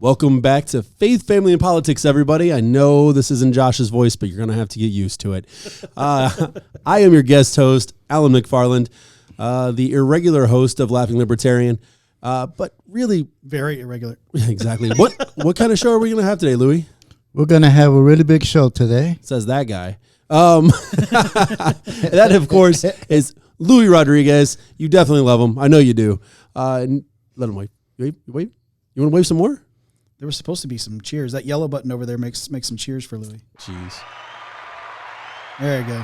Welcome back to Faith, Family, and Politics, everybody. I know this isn't Josh's voice, but you're going to have to get used to it. I am your guest host, Alan McFarland, the irregular host of Laughing Libertarian, but really... Very irregular. Exactly. What kind of show are we going to have today, Louis? We're going to have a really big show today. Says that guy. That, of course, is Louis Rodriguez. You definitely love him. I know you do. Let him wait. Wait. You want to wave some more? There was supposed to be some cheers. That yellow button over there makes some cheers for Louis. Jeez. There you go.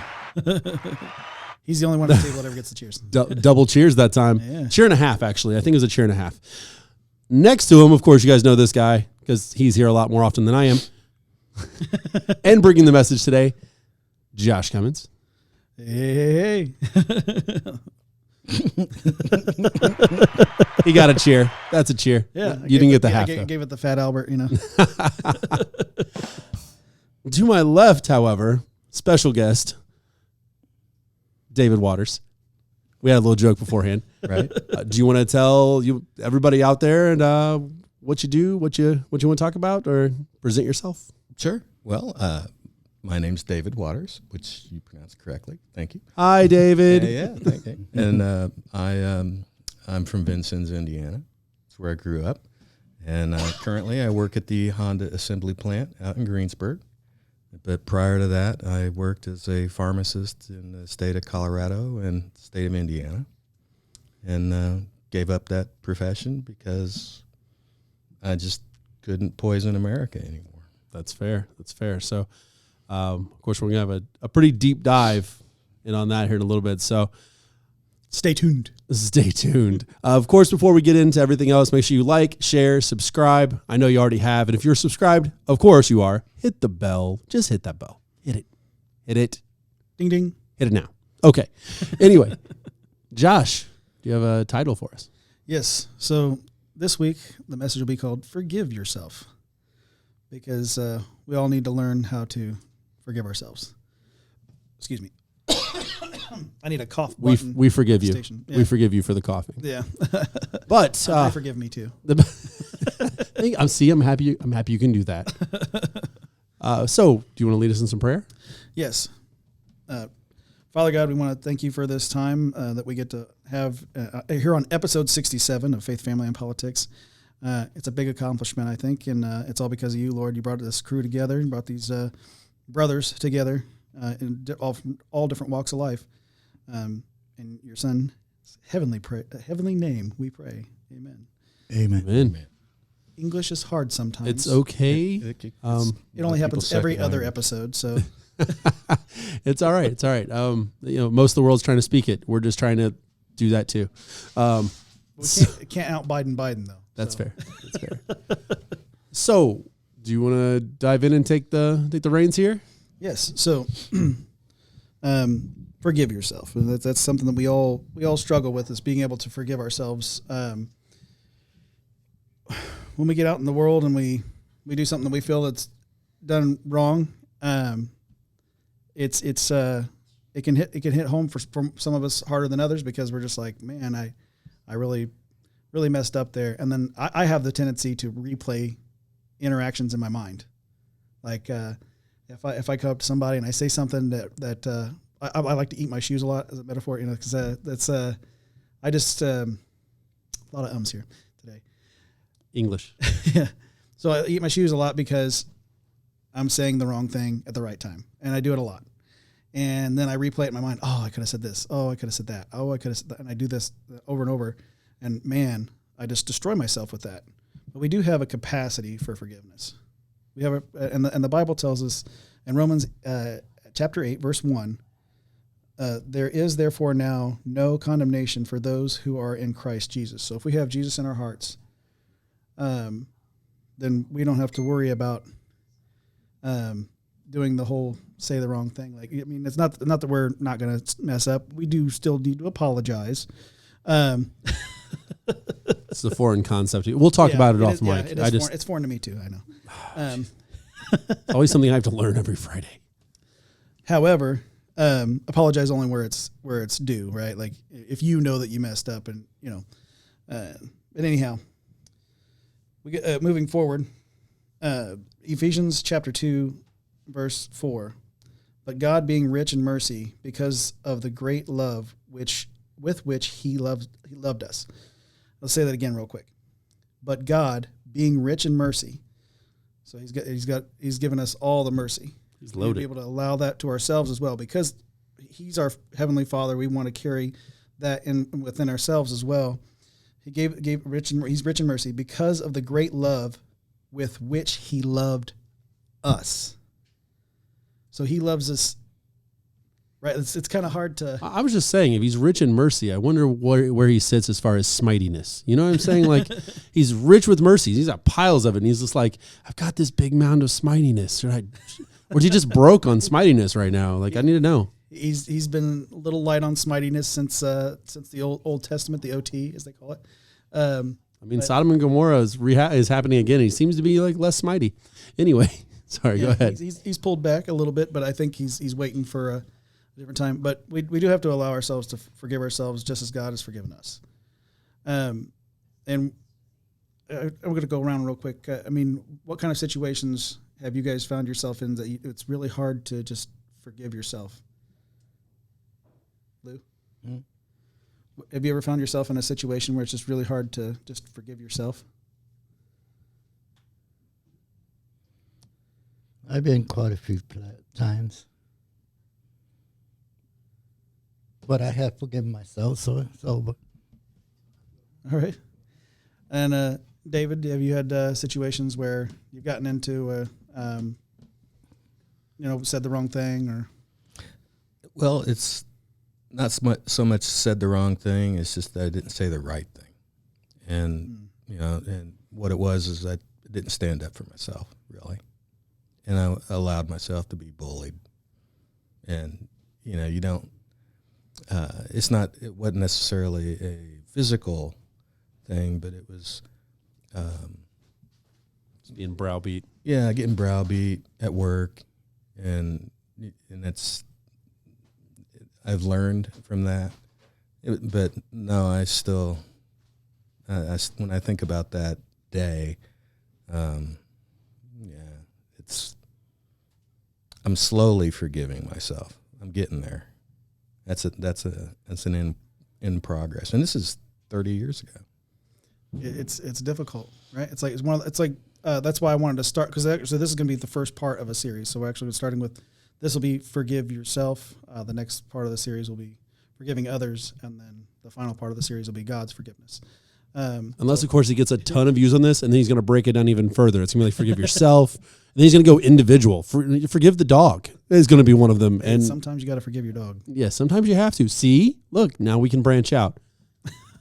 He's the only one at the table that ever gets the cheers. Double cheers that time. Yeah. Cheer and a half, actually. I think it was a cheer and a half. Next to him, of course, you guys know this guy because he's here a lot more often than I am. And bringing the message today, Josh Cummins. Hey. He got a cheer. That's a cheer. Yeah. You didn't get the half. I gave it the Fat Albert, you know. To my left, however, special guest, David Waters. We had a little joke beforehand. Right. Do you want to tell everybody out there and what you do, what you want to talk about, or present yourself? Sure. Well, my name's David Waters, which you pronounced correctly. Thank you. Hi, David. Yeah, thank you. And I'm from Vincennes, Indiana. That's where I grew up. And currently I work at the Honda assembly plant out in Greensburg. But prior to that, I worked as a pharmacist in the state of Colorado and the state of Indiana. And gave up that profession because I just couldn't poison America anymore. That's fair. So, of course, we're going to have a pretty deep dive in on that here in a little bit. So Stay tuned. stay tuned. Of course, before we get into everything else, make sure you like, share, subscribe. I know you already have. And if you're subscribed, of course you are. Hit the bell. Just hit that bell. Hit it. Ding, ding. Hit it now. Okay. Anyway, Josh, do you have a title for us? Yes. So this week, the message will be called Forgive Yourself. Because we all need to learn how to forgive ourselves. Excuse me. I need a cough button. We forgive you. Yeah. We forgive you for the coughing. Yeah. But forgive me too. I'm happy you can do that. So, do you want to lead us in some prayer? Yes. Father God, we want to thank you for this time that we get to have here on episode 67 of Faith, Family, and Politics. It's a big accomplishment, I think, and it's all because of you, Lord. You brought this crew together and brought these brothers together in all different walks of life. In your Son's heavenly name, we pray. Amen. Amen. English is hard sometimes. It's okay. It only happens every other episode, so it's all right. It's all right. Most of the world's trying to speak it. We're just trying to do that too. We can't out Biden though. That's fair. So, do you want to dive in and take the reins here? Yes. So, forgive yourself. That's something that we all struggle with, is being able to forgive ourselves. When we get out in the world and we do something that we feel that's done wrong, it can hit home for some of us harder than others, because we're just like, man, I really messed up there. And then I have the tendency to replay interactions in my mind. Like, if I come up to somebody and I say something that I like to eat my shoes a lot as a metaphor, because that's I just a lot of ums here today. English. Yeah. So I eat my shoes a lot because I'm saying the wrong thing at the right time, and I do it a lot. And then I replay it in my mind. Oh, I could have said this. Oh, I could have said that. Oh, I could have said that. And I do this over and over. And man, I just destroy myself with that. But we do have a capacity for forgiveness. We have and the Bible tells us in Romans chapter 8, verse 1, there is therefore now no condemnation for those who are in Christ Jesus. So if we have Jesus in our hearts, then we don't have to worry about doing the whole say the wrong thing. Like, I mean, it's not that we're not going to mess up. We do still need to apologize. It's a foreign concept. We'll talk about it off mic. It's foreign to me too. I know. Always something I have to learn every Friday. However, apologize only where it's due, right? Like, if you know that you messed up, and but anyhow, We get, moving forward, Ephesians chapter 2, verse 4. But God, being rich in mercy, because of the great love with which He loved us. Let's say that again real quick. But God, being rich in mercy, so He's given us all the mercy. He's loaded. To be able to allow that to ourselves as well, because He's our Heavenly Father. We want to carry that within ourselves as well. He's rich in mercy because of the great love with which He loved us. So He loves us, right? It's kind of hard to. I was just saying, if He's rich in mercy, I wonder where He sits as far as smitiness. You know what I'm saying? Like, He's rich with mercy. He's got piles of it. And He's just like, I've got this big mound of smitiness. Or is He just broke on smitiness right now? Like, I need to know. He's been a little light on smitiness since the Old Testament, the OT as they call it. Sodom and Gomorrah is happening again. He seems to be like less smitey. Anyway, sorry, go ahead. He's pulled back a little bit, but I think he's waiting for a different time. But we do have to allow ourselves to forgive ourselves just as God has forgiven us. And I'm going to go around real quick. What kind of situations have you guys found yourself in that it's really hard to just forgive yourself? Lou? Mm-hmm. Have you ever found yourself in a situation where it's just really hard to just forgive yourself? I've been quite a few times. But I have forgiven myself, so it's over. All right. And David, have you had situations where you've gotten into, said the wrong thing or? Well, it's not so much said the wrong thing. It's just that I didn't say the right thing. And, and what it was is I didn't stand up for myself, really. And I allowed myself to be bullied. And, you don't, it wasn't necessarily a physical thing, but it was being browbeat. Yeah, getting browbeat at work. And that's, I've learned from that, but no, I still, when I think about that day, I'm slowly forgiving myself. I'm getting there. That's an in progress, and this is 30 years ago. It's difficult, right? It's like that's why I wanted to start, because this is going to be the first part of a series. So we're actually starting with. This will be forgive yourself. The next part of the series will be forgiving others, and then the final part of the series will be God's forgiveness. Unless, of course, he gets a ton of views on this, and then he's going to break it down even further. It's going to be like forgive yourself, and then he's going to go individual. Forgive the dog is going to be one of them. And sometimes you got to forgive your dog. Yeah, sometimes you have to. See, look, now we can branch out.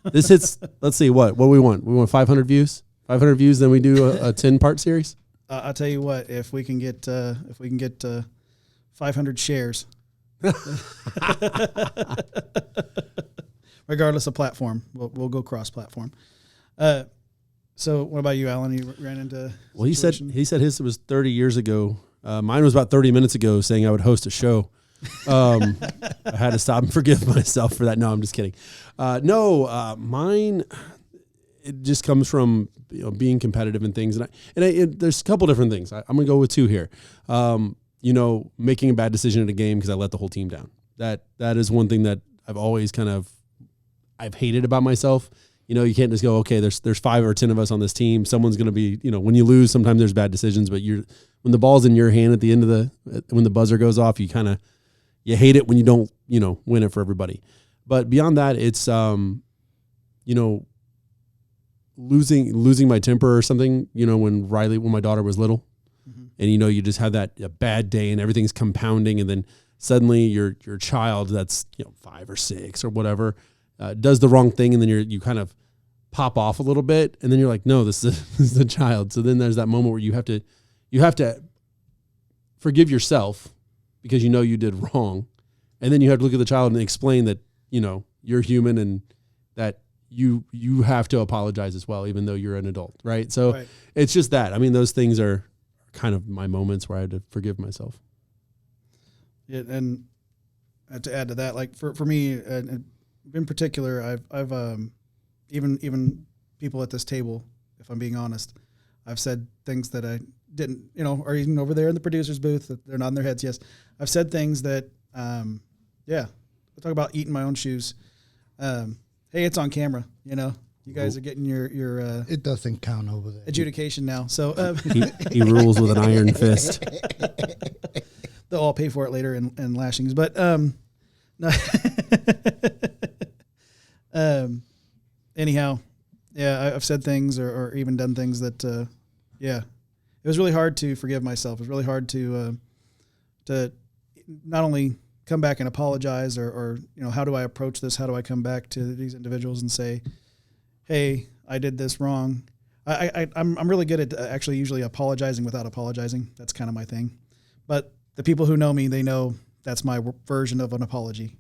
This hits. Let's see what do we want. We want 500 views. 500 views, then we do a 10-part series. I'll tell you what. If we can get 500 shares, regardless of platform, we'll go cross-platform. So, what about you, Alan? You ran into well, he said his was 30 years ago. Mine was about 30 minutes ago, saying I would host a show. I had to stop and forgive myself for that. No, I'm just kidding. Mine. It just comes from being competitive and things, and there's a couple different things. I'm gonna go with two here. Making a bad decision in a game because I let the whole team down. That is one thing that I've always I've hated about myself. You can't just go, okay, there's 5 or 10 of us on this team. Someone's going to be, when you lose, sometimes there's bad decisions, but when the ball's in your hand at the end of when the buzzer goes off, you hate it when you don't, win it for everybody. But beyond that, it's, losing my temper or something, when my daughter was little. And, you just have a bad day and everything's compounding. And then suddenly your child that's, 5 or 6 or whatever, does the wrong thing. And then you kind of pop off a little bit. And then you're like, no, this is the child. So then there's that moment where you have to forgive yourself because you did wrong. And then you have to look at the child and explain that, you're human and that you have to apologize as well, even though you're an adult. Right. So right. It's just that. I mean, those things are kind of my moments where I had to forgive myself. Yeah, and to add to that, like for me in particular, I've even people at this table, if I'm being honest, I've said things that I didn't, or even over there in the producer's booth, they're nodding their heads. Yes. I've said things that, I talk about eating my own shoes. Hey, it's on camera, you guys are getting your It doesn't count over there. adjudication now. So he rules with an iron fist. they'll all pay for it later in lashings. But no. Anyhow, I've said things or even done things that, it was really hard to forgive myself. It was really hard to not only come back and apologize or how do I approach this? How do I come back to these individuals and say, hey, I did this wrong. I'm really good at actually usually apologizing without apologizing. That's kind of my thing. But the people who know me, they know that's my version of an apology.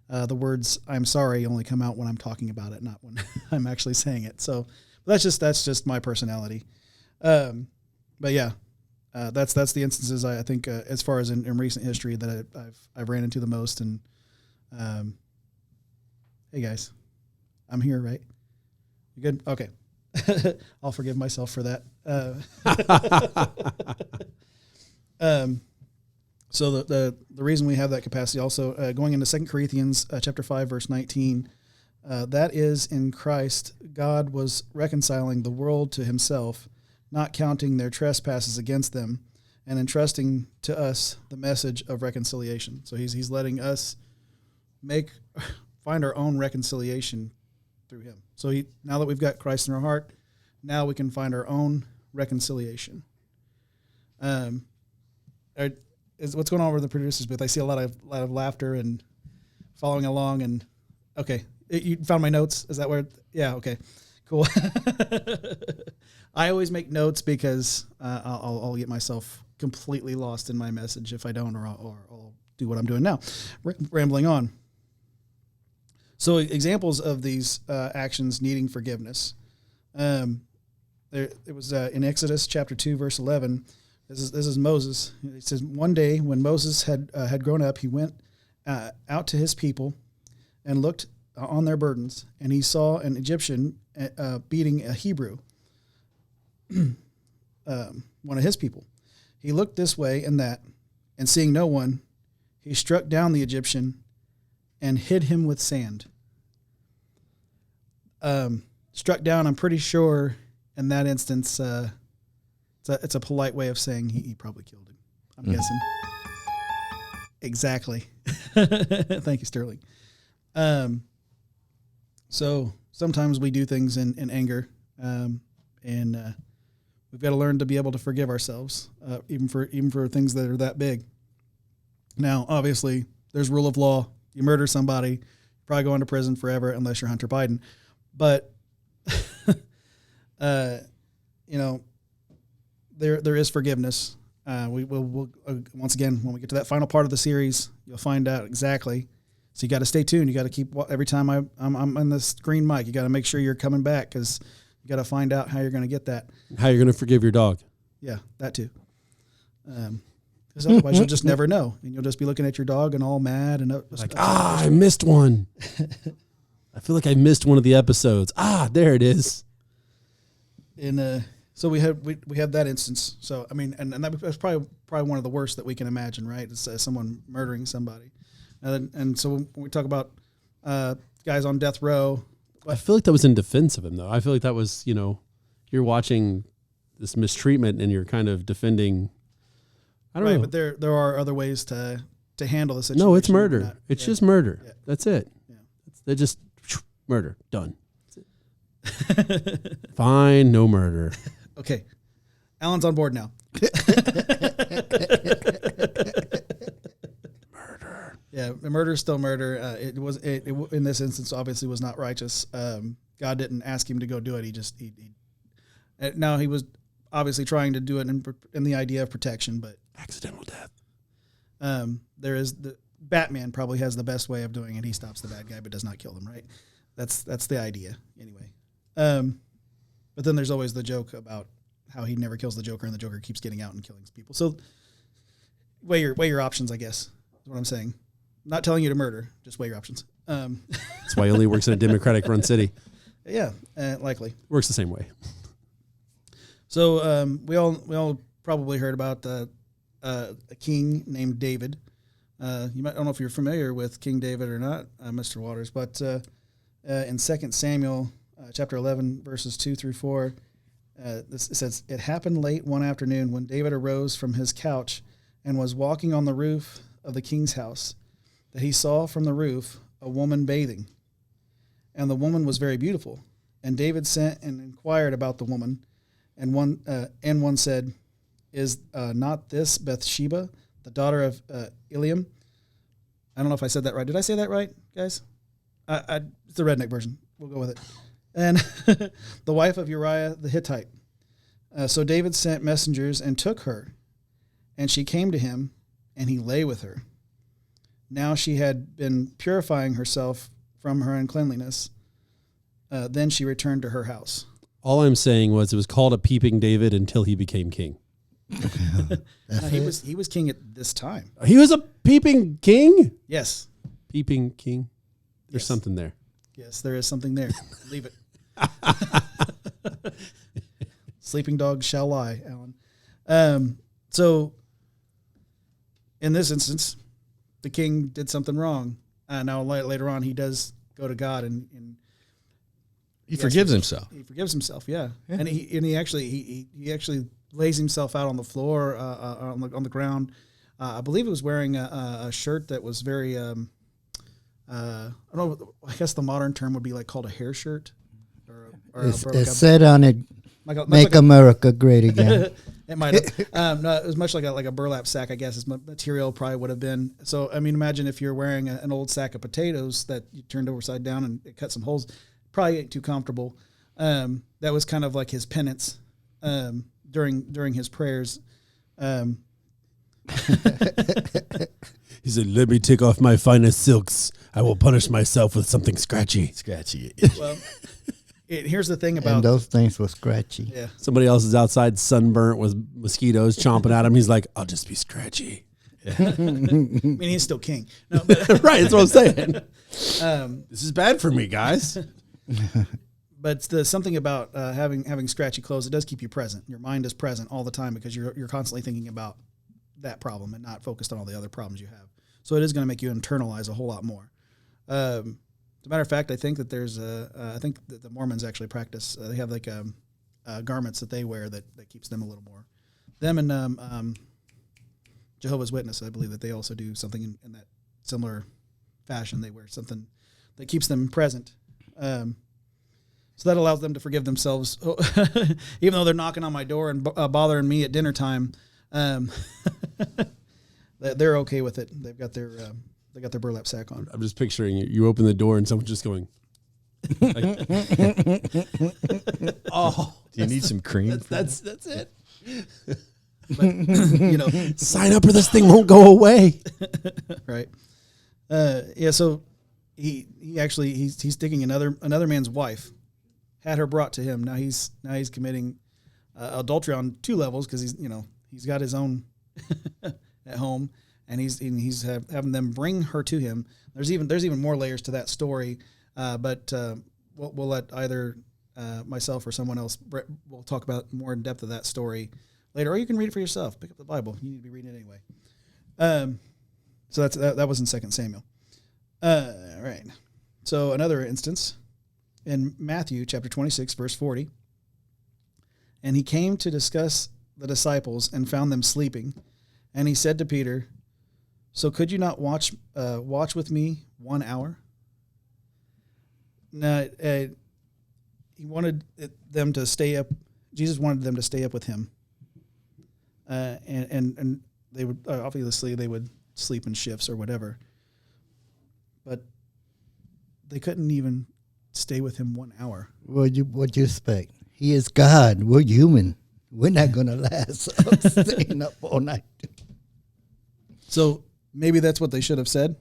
The words "I'm sorry" only come out when I'm talking about it, not when I'm actually saying it. So that's just my personality. But yeah, that's the instances I think as far as in recent history that I've ran into the most. And hey guys, I'm here, right? You good? Okay. I'll forgive myself for that. So the reason we have that capacity also going into 2 Corinthians chapter 5 verse 19, that is in Christ God was reconciling the world to himself, not counting their trespasses against them, and entrusting to us the message of reconciliation. So he's letting us find our own reconciliation through him. So now that we've got Christ in our heart, now we can find our own reconciliation. What's going on with the producer's booth? I see a lot of laughter and following along. And okay, you found my notes. Is that where? Yeah. Okay. Cool. I always make notes because I'll get myself completely lost in my message if I don't, or I'll do what I'm doing now, rambling on. So examples of these actions needing forgiveness. It was in Exodus chapter 2, verse 11. This is Moses. It says, one day when Moses had grown up, he went out to his people and looked on their burdens, and he saw an Egyptian beating a Hebrew, one of his people. He looked this way and that, and seeing no one, he struck down the Egyptian and hid him with sand. Struck down, I'm pretty sure in that instance, it's a polite way of saying he probably killed him. I'm guessing. Exactly. Thank you, Sterling. So sometimes we do things in anger, and we've got to learn to be able to forgive ourselves, even for things that are that big. Now, obviously, there's rule of law. You murder somebody, you're probably going to prison forever unless you're Hunter Biden. But there is forgiveness. We'll once again, when we get to that final part of the series, you'll find out exactly. So you got to stay tuned. You got to keep every time I'm on this green mic. You got to make sure you're coming back because you got to find out how you're going to get that. How you're going to forgive your dog. Yeah, that too. Because otherwise you'll just never know, and you'll just be looking at your dog and all mad and like, I missed one. I feel like I missed one of the episodes. There it is. And so we have that instance. So I mean, and that's probably one of the worst that we can imagine, right? It's someone murdering somebody, and so when we talk about guys on death row, I feel like that was in defense of him, though. I feel like that was, you're watching this mistreatment and you're kind of defending. I don't know, but there are other ways to handle the situation. No, it's murder. It's just murder. Yeah. That's it. Yeah. They're just murder. Done. Fine, no murder. Okay. Alan's on board now. Murder. Yeah, murder is still murder. It in this instance obviously was not righteous. God didn't ask him to go do it. Now he was obviously trying to do it in the idea of protection, but accidental death. There is Batman probably has the best way of doing it. He stops the bad guy but does not kill them, right? That's the idea anyway. But then there's always the joke about how he never kills the Joker and the Joker keeps getting out and killing people. So weigh your options, I guess, is what I'm saying. I'm not telling you to murder, just weigh your options. That's why he only works in a Democratic run city. Yeah, likely. Works the same way. So we all probably heard about a king named David. I don't know if you're familiar with King David or not, Mr. Waters, but in 2 Samuel chapter 11, verses 2 through 4, it says, "It happened late one afternoon when David arose from his couch and was walking on the roof of the king's house, that he saw from the roof a woman bathing. And the woman was very beautiful. And David sent and inquired about the woman. And one said, 'Is not this Bathsheba, the daughter of Eliam?'" I don't know if I said that right. Did I say that right, guys? It's the redneck version. We'll go with it. "And the wife of Uriah the Hittite. So David sent messengers and took her. And she came to him, and he lay with her. Now she had been purifying herself from her uncleanliness. Then she returned to her house." All I'm saying was it was called a peeping David until he became king. He was king at this time. He was a peeping king? Yes. Peeping king? There's Yes. something there. Yes, there is something there. Leave it. Sleeping dogs shall lie, Alan. So, in this instance, the king did something wrong. Now, later on, he does go to God and He forgives himself. He forgives himself, yeah. And he actually lays himself out on the floor, on the ground. I believe he was wearing a shirt that was very, I don't know. I guess the modern term would be like called a hair shirt, It said on it, "Make America Great Again." It might have. No, it was much like a burlap sack, I guess. Its material probably would have been. So, I mean, imagine if you're wearing an old sack of potatoes that you turned upside down and it cut some holes. Probably ain't too comfortable. That was kind of like his penance during his prayers. He said, "Let me take off my finest silks. I will punish myself with something scratchy." Scratchy. Well, here's the thing about And those things were scratchy. yeah. Somebody else is outside sunburnt with mosquitoes chomping at him. He's like, "I'll just be scratchy." I mean, he's still king. No, but Right, that's what I'm saying. This is bad for me, guys. But something about having scratchy clothes, it does keep you present. Your mind is present all the time because you're constantly thinking about that problem and not focused on all the other problems you have. So it is going to make you internalize a whole lot more. As a matter of fact, I think that I think that the Mormons actually practice. They have like garments that they wear that keeps them a little more. Them and Jehovah's Witness, I believe that they also do something in that similar fashion. They wear something that keeps them present. So that allows them to forgive themselves, even though they're knocking on my door and bothering me at dinner time. They're okay with it. They've got their burlap sack on. I'm just picturing you open the door and someone's just going, like, "Oh, Do you need some cream? that's it. But, Sign up or this thing won't go away." right? Yeah. So he's taking another man's wife, had her brought to him. Now he's committing adultery on two levels because he's got his own at home, and he's having them bring her to him. There's even more layers to that story, but we'll let either myself or someone else. We'll talk about more in depth of that story later, or you can read it for yourself. Pick up the Bible. You need to be reading it anyway. So that was in 2 Samuel. Right. So another instance in Matthew chapter 26, verse 40. "And he came to discuss the disciples and found them sleeping. And he said to Peter, 'So could you not watch with me 1 hour?'" Now, he wanted them to stay up. Jesus wanted them to stay up with him. And they would obviously they would sleep in shifts or whatever. But they couldn't even stay with him 1 hour. What you expect? He is God. We're human. We're not going to last staying up all night. So maybe that's what they should have said.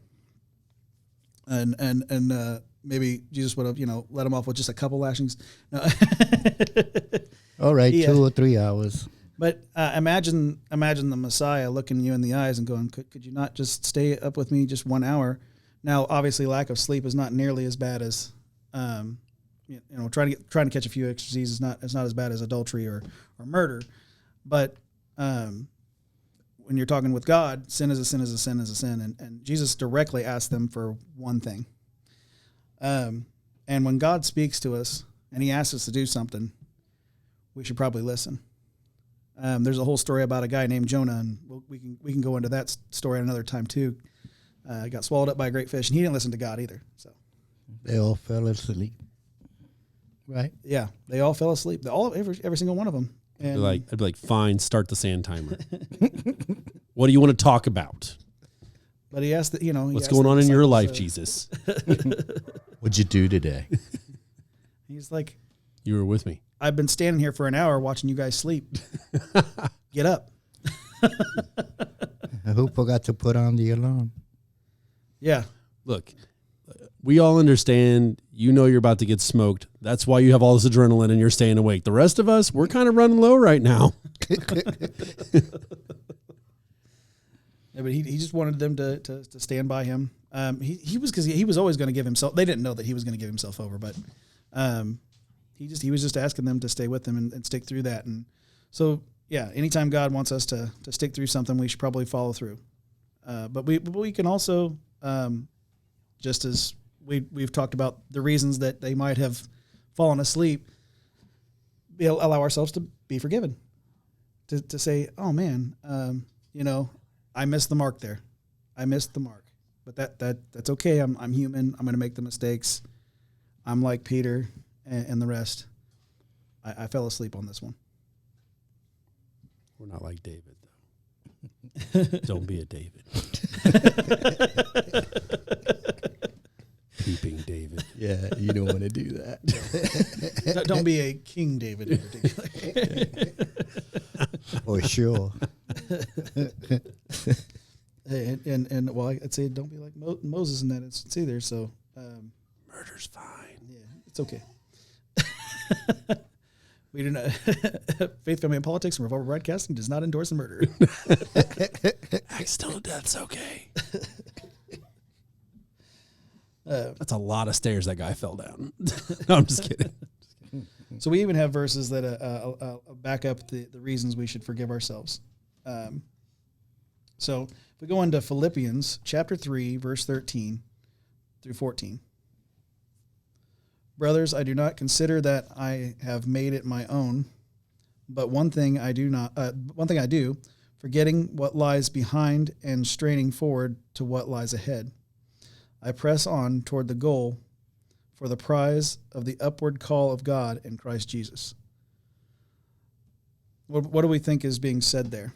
And maybe Jesus would have, let him off with just a couple lashings. No. All right, 2 or 3 hours. But imagine the Messiah looking you in the eyes and going, could you not just stay up with me just 1 hour? Now, obviously, lack of sleep is not nearly as bad as trying to catch a few extra Z's is not as bad as adultery or murder, but when you're talking with God, sin is a sin is a sin is a sin, and Jesus directly asked them for one thing. And when God speaks to us and He asks us to do something, we should probably listen. There's a whole story about a guy named Jonah, and we can go into that story at another time too. Got swallowed up by a great fish, and he didn't listen to God either. So they all fell asleep, right? Yeah, they all fell asleep. Every single one of them. And I'd be like, fine, start the sand timer. What do you want to talk about? But he asked, what's going on in your life, Jesus? What'd you do today? He's like, you were with me. I've been standing here for an hour watching you guys sleep. Get up. Who forgot to put on the alarm? Yeah. Look, we all understand, you're about to get smoked. That's why you have all this adrenaline and you're staying awake. The rest of us, we're kind of running low right now. Yeah, but he just wanted them to stand by him. He was always going to give himself. They didn't know that he was going to give himself over, but he was just asking them to stay with him and stick through that. And so, yeah, anytime God wants us to stick through something, we should probably follow through. But we can also, just as we've talked about the reasons that they might have fallen asleep, allow ourselves to be forgiven. To say, oh man, I missed the mark there. I missed the mark. But that's okay. I'm human. I'm going to make the mistakes. I'm like Peter and the rest. I fell asleep on this one. We're not like David, though. Don't be a David. Peeping David. Yeah, you don't want to do that. Don't be a King David in particular. For sure. And well, I'd say don't be like Moses in that instance either. So Murder's fine. Yeah, it's okay. We do not. Faith, Family, and Politics and Revolver Broadcasting does not endorse murder. Accidental death's okay. That's a lot of stairs that guy fell down. No, I'm just kidding. So we even have verses that back up the reasons we should forgive ourselves. So if we go into Philippians chapter 3, verse 13 through 14. Brothers, I do not consider that I have made it my own, but one thing I do, forgetting what lies behind and straining forward to what lies ahead. I press on toward the goal for the prize of the upward call of God in Christ Jesus. What do we think is being said there?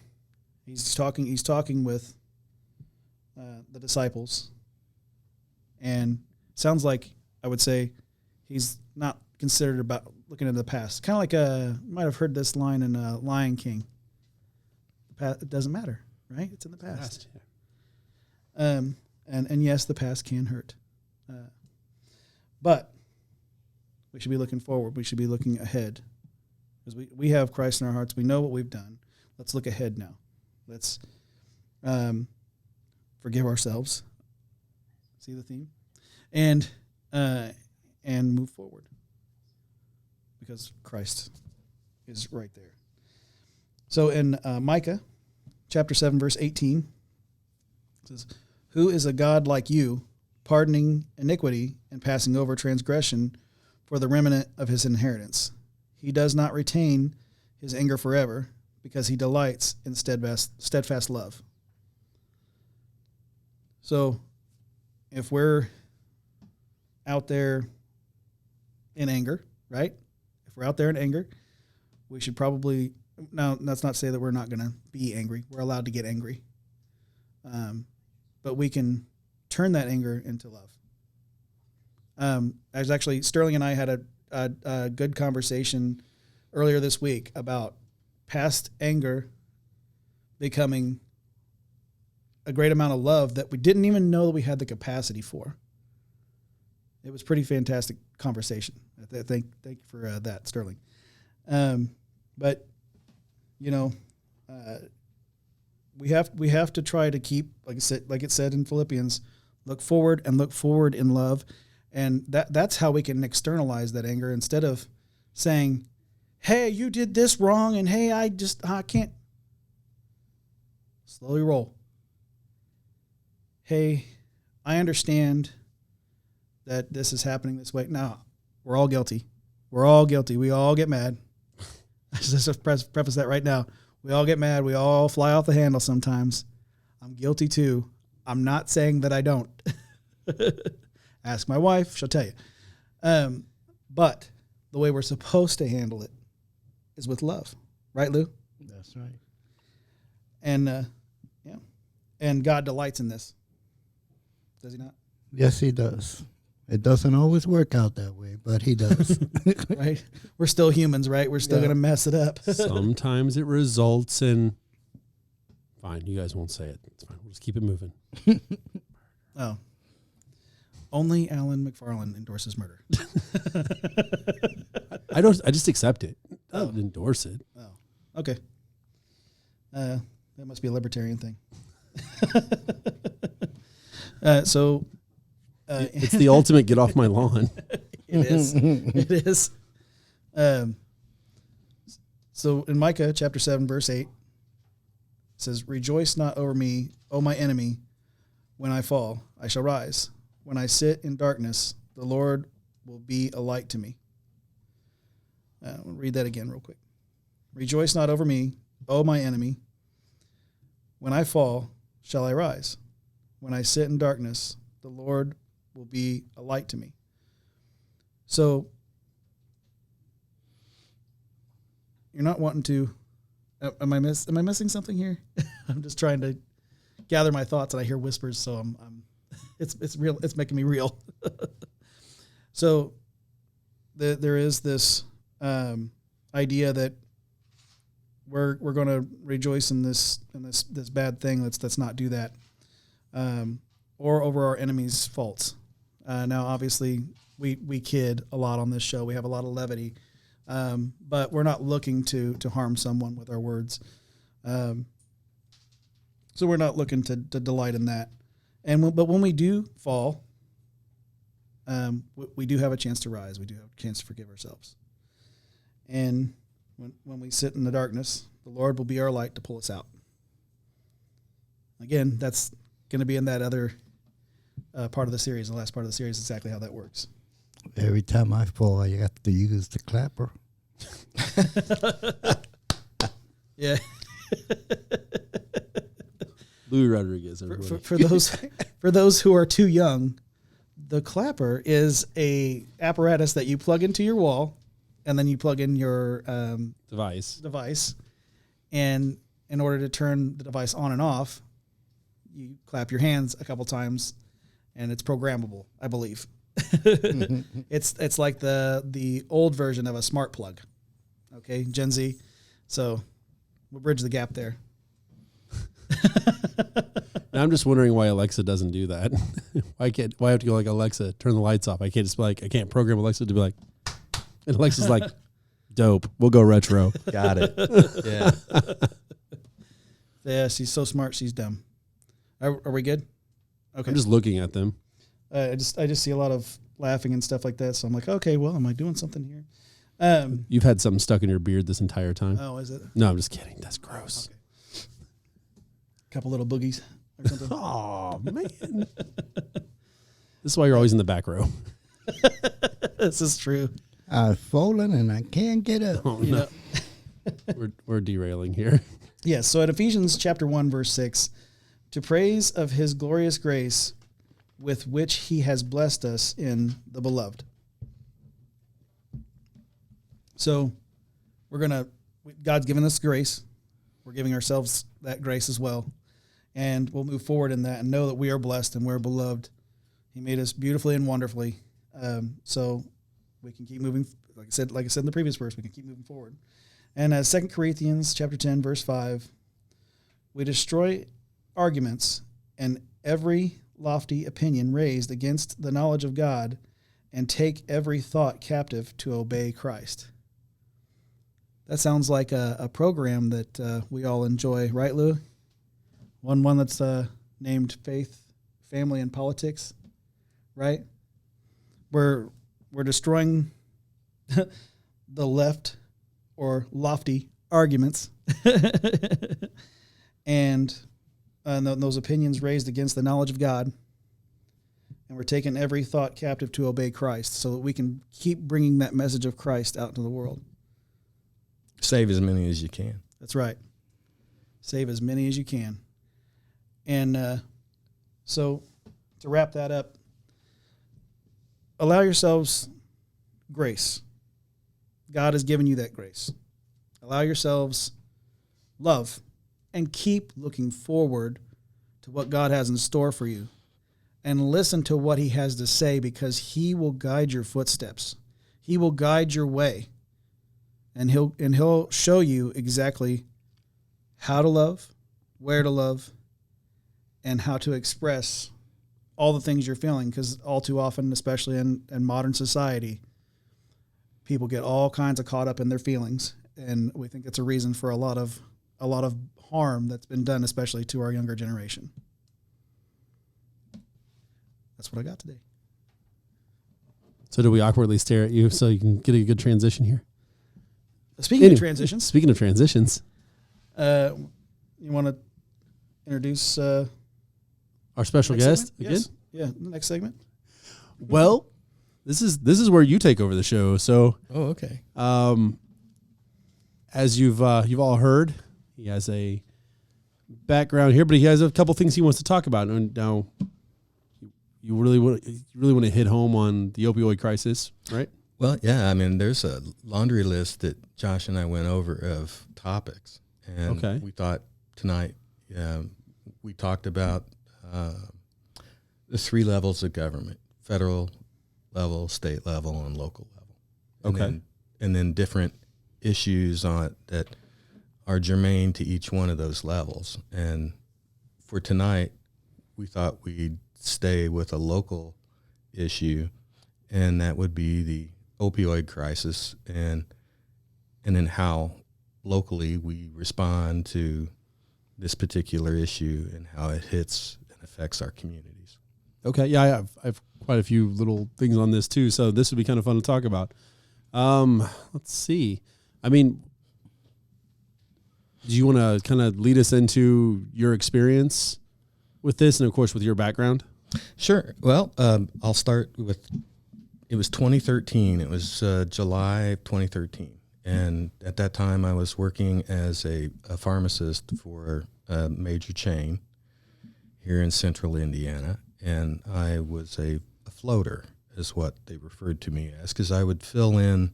He's talking with the disciples, and it sounds like, I would say, he's not considered about looking into the past. Kind of like you might have heard this line in Lion King. It doesn't matter, right? It's in the past. Yeah. And yes, the past can hurt. But we should be looking forward. We should be looking ahead. Because we have Christ in our hearts. We know what we've done. Let's look ahead now. Let's forgive ourselves. See the theme? And move forward. Because Christ is right there. So in Micah chapter 7, verse 18, it says, "Who is a God like you, pardoning iniquity and passing over transgression for the remnant of his inheritance? He does not retain his anger forever, because he delights in steadfast love." So if we're out there in anger, right? If we're out there in anger, we should probably, now that's not to say that we're not going to be angry. We're allowed to get angry. But we can turn that anger into love. As actually, Sterling and I had a good conversation earlier this week about past anger becoming a great amount of love that we didn't even know that we had the capacity for. It was pretty fantastic conversation. Thank you for that, Sterling. But we have to try to keep, like it said in Philippians, look forward in love, And that's how we can externalize that anger instead of saying, hey, you did this wrong, and hey, I can't. Slowly roll. Hey, I understand that this is happening this way. Now, we're all guilty. We're all guilty. We all get mad. I just preface that right now. We all get mad. We all fly off the handle sometimes. I'm guilty too. I'm not saying that I don't. Ask my wife. She'll tell you. But the way we're supposed to handle it is with love. Right, Lou? That's right. And, and God delights in this. Does he not? Yes, he does. It doesn't always work out that way, but he does. Right? We're still humans, right? We're still going to mess it up. Sometimes it results in... Fine, you guys won't say it. It's fine. We'll just keep it moving. Oh. Only Alan McFarland endorses murder. I just accept it. I don't endorse it. Oh, okay. That must be a libertarian thing. It's the ultimate get off my lawn. It is. It is. So in Micah chapter 7, verse 8, it says, rejoice not over me, O my enemy. When I fall, I shall rise. When I sit in darkness, the Lord will be a light to me. I'll read that again real quick. Rejoice not over me, O my enemy. When I fall, shall I rise. When I sit in darkness, the Lord will be a light to me. So you're not wanting to. Am I missing something here? I'm just trying to gather my thoughts, and I hear whispers. So it's real. It's making me real. So there is this idea that we're going to rejoice in this bad thing. Let's not do that, or over our enemies' faults. Now, obviously, we kid a lot on this show. We have a lot of levity, but we're not looking to harm someone with our words. So we're not looking to delight in that. But when we do fall, we do have a chance to rise. We do have a chance to forgive ourselves. And when we sit in the darkness, the Lord will be our light to pull us out. Again, that's going to be in that other part of the series, the last part of the series, exactly how that works. Every time I fall, I have to use the clapper. Yeah. Louis Rodriguez. For those who are too young, the clapper is a apparatus that you plug into your wall, and then you plug in your device, and in order to turn the device on and off, you clap your hands a couple times, and it's programmable, I believe. It's like the old version of a smart plug. Okay, Gen Z. So we'll bridge the gap there. Now I'm just wondering why Alexa doesn't do that. Why I have to go like, Alexa, turn the lights off? I can't just be like, I can't program Alexa to be like, and Alexa's like, dope, we'll go retro. Got it. Yeah. Yeah, she's so smart, she's dumb. Are we good? Okay. I'm just looking at them. I just see a lot of laughing and stuff like that, so I'm like, okay, well, am I doing something here? You've had something stuck in your beard this entire time. Oh, is it? No, I'm just kidding. That's gross. Okay. Couple little boogies or something. Oh, man. This is why you're always in the back row. This is true. I've fallen and I can't get up. Oh, no. We're derailing here. Yes, so at Ephesians chapter 1, verse 6, to praise of his glorious grace with which he has blessed us in the beloved. So God's given us grace. We're giving ourselves that grace as well. And we'll move forward in that and know that we are blessed and we're beloved. He made us beautifully and wonderfully. So we can keep moving. Like I said in the previous verse, we can keep moving forward. And 2 Corinthians chapter 10, verse 5, we destroy arguments and every lofty opinion raised against the knowledge of God and take every thought captive to obey Christ. That sounds like a program that we all enjoy, right, Lou? One that's named Faith, Family, and Politics, right? we're destroying the left or lofty arguments and those opinions raised against the knowledge of God. And we're taking every thought captive to obey Christ so that we can keep bringing that message of Christ out into the world. Save as many as you can. That's right. Save as many as you can. And so to wrap that up, allow yourselves grace. God has given you that grace. Allow yourselves love and keep looking forward to what God has in store for you. And listen to what he has to say, because he will guide your footsteps. He will guide your way. And he'll show you exactly how to love, where to love, and how to express all the things you're feeling. Because all too often, especially in modern society, people get all kinds of caught up in their feelings. And we think it's a reason for a lot of harm that's been done, especially to our younger generation. That's what I got today. So do we awkwardly stare at you so you can get a good transition here? Speaking of transitions, you want to introduce our special guest again? Yes. Yeah, the next segment. Well, this is where you take over the show. So, okay. As you've all heard, he has a background here, but he has a couple things he wants to talk about. And now, you really want to hit home on the opioid crisis, right? Well, yeah. I mean, there's a laundry list that Josh and I went over of topics, and we thought tonight we talked about the three levels of government: federal level, state level, and local level. And then different issues that are germane to each one of those levels. And for tonight, we thought we'd stay with a local issue, and that would be the opioid crisis, and then how locally we respond to this particular issue and how it hits and affects our communities. Okay, yeah, I have quite a few little things on this too, so this would be kind of fun to talk about. Let's see. I mean, do you want to kind of lead us into your experience with this, and of course with your background? Sure. Well, I'll start with, it was 2013. It was July of 2013. And at that time, I was working as a pharmacist for a major chain here in central Indiana. And I was a floater, is what they referred to me as, because I would fill in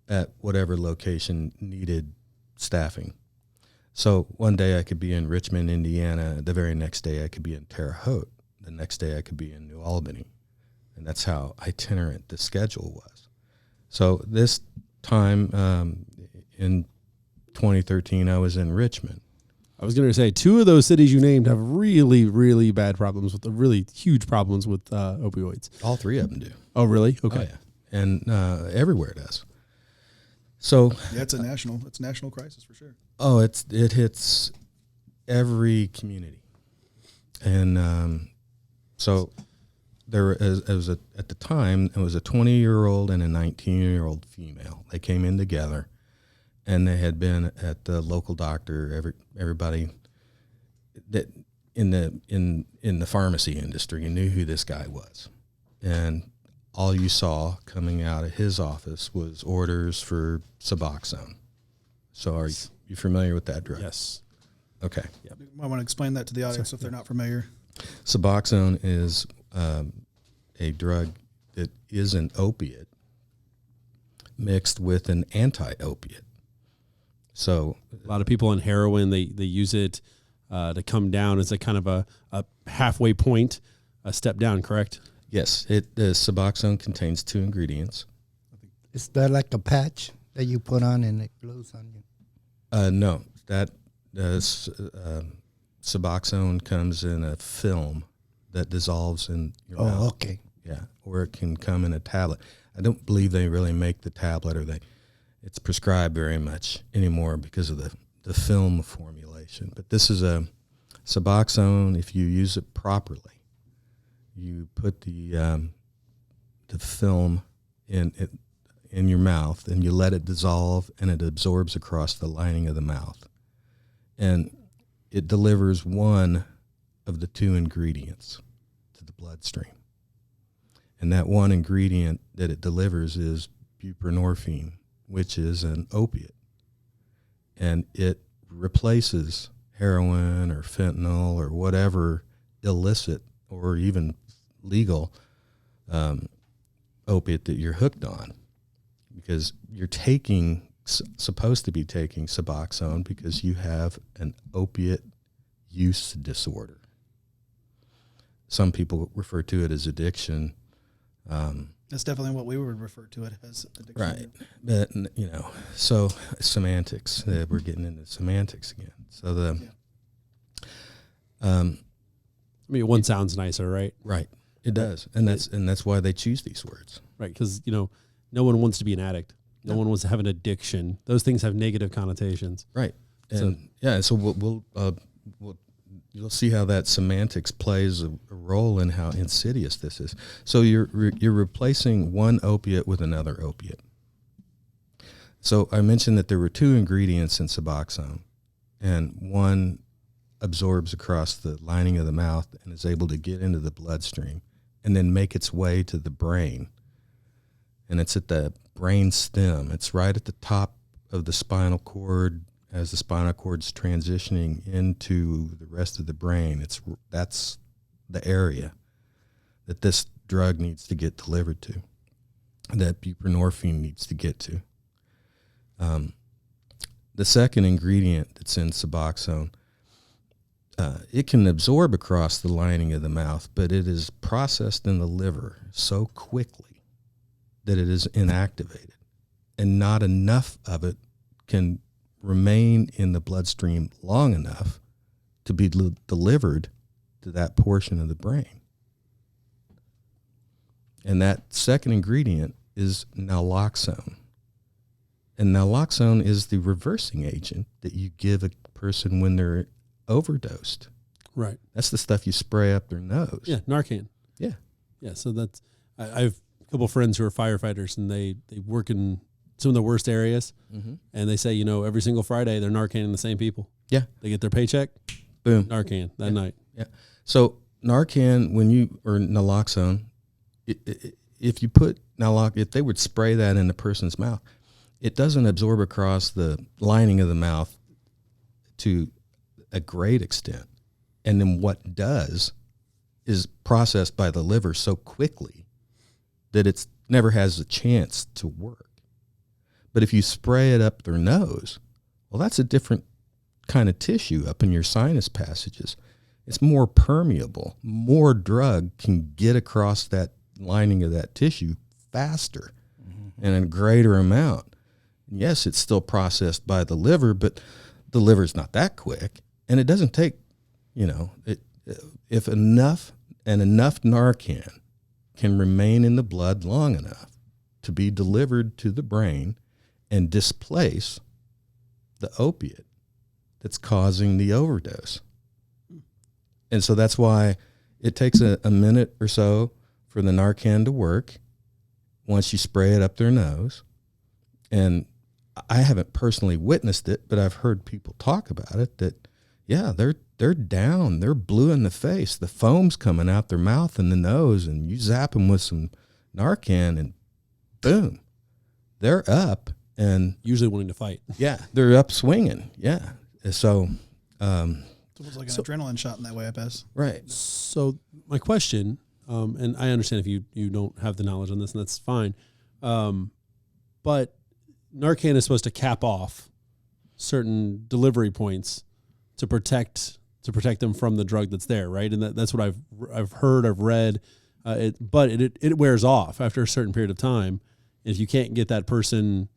at whatever location needed staffing. So one day I could be in Richmond, Indiana. The very next day I could be in Terre Haute. The next day I could be in New Albany. And that's how itinerant the schedule was. So this time in 2013, I was in Richmond. I was going to say, two of those cities you named have really, really bad problems with really huge problems with opioids. All three of them do. Oh, really? Okay. Oh, yeah. And everywhere does. So yeah, it's a national crisis for sure. Oh, it hits every community. And so there was at the time, it was a 20-year-old and a 19-year-old female. They came in together, and they had been at the local doctor. Everybody that in the pharmacy industry knew who this guy was, and all you saw coming out of his office was orders for Suboxone. So are you familiar with that drug? Yes. Okay. Yep. You might want to explain that to the audience if they're not familiar. Suboxone is a drug that is an opiate mixed with an anti-opiate. So a lot of people on heroin, they use it to come down as a kind of a halfway point, a step down, correct? Yes, the Suboxone contains two ingredients. Is that like a patch that you put on and it glues on you? No, that Suboxone comes in a film that dissolves in your mouth. Oh, okay. Yeah, or it can come in a tablet. I don't believe they really make the tablet, or it's prescribed very much anymore because of the film formulation. But this is a Suboxone. If you use it properly, you put the the film in your mouth, and you let it dissolve, and it absorbs across the lining of the mouth. And it delivers one of the two ingredients to the bloodstream. And that one ingredient that it delivers is buprenorphine, which is an opiate. And it replaces heroin or fentanyl or whatever illicit or even legal opiate that you're hooked on, because you're supposed to be taking Suboxone because you have an opiate use disorder. Some people refer to it as addiction. That's definitely what we would refer to it as, addiction. Right. But, so semantics, we're getting into semantics again. So one sounds nicer, right? Right. It does. And that's why they choose these words. Right. Because, no one wants to be an addict. No one wants to have an addiction. Those things have negative connotations. Right. And so you'll see how that semantics plays a role in how insidious this is. So you're replacing one opiate with another opiate. So I mentioned that there were two ingredients in Suboxone, and one absorbs across the lining of the mouth and is able to get into the bloodstream and then make its way to the brain. And it's at the brain stem. It's right at the top of the spinal cord. As the spinal cord's transitioning into the rest of the brain, that's the area that this drug needs to get delivered to, that buprenorphine needs to get to. The second ingredient that's in Suboxone, it can absorb across the lining of the mouth, but it is processed in the liver so quickly that it is inactivated, and not enough of it can remain in the bloodstream long enough to be delivered to that portion of the brain. And that second ingredient is naloxone. And naloxone is the reversing agent that you give a person when they're overdosed. Right. That's the stuff you spray up their nose. Yeah, Narcan. Yeah. Yeah, so that's, I have a couple of friends who are firefighters, and they work in some of the worst areas, and they say, every single Friday they're Narcaning the same people. Yeah. They get their paycheck, boom, Narcan that night. Yeah. So Narcan, or naloxone, if you put if they would spray that in the person's mouth, it doesn't absorb across the lining of the mouth to a great extent. And then what does is processed by the liver so quickly that it's never has a chance to work. But if you spray it up their nose, well, that's a different kind of tissue up in your sinus passages. It's more permeable. More drug can get across that lining of that tissue faster and in a greater amount. And yes, it's still processed by the liver, but the liver's not that quick. And it doesn't take, if enough Narcan can remain in the blood long enough to be delivered to the brain and displace the opiate that's causing the overdose. And so that's why it takes a minute or so for the Narcan to work once you spray it up their nose. And I haven't personally witnessed it, but I've heard people talk about it, that, yeah, they're down. They're blue in the face. The foam's coming out their mouth and the nose, and you zap them with some Narcan, and boom, they're up. And usually wanting to fight. Yeah, they're up swinging. Yeah. So It's almost like an adrenaline shot in that way, I guess. Right. So my question, and I understand if you don't have the knowledge on this, and that's fine, but Narcan is supposed to cap off certain delivery points to protect them from the drug that's there, right? And that's what I've heard, I've read. But it wears off after a certain period of time. If you can't get that person,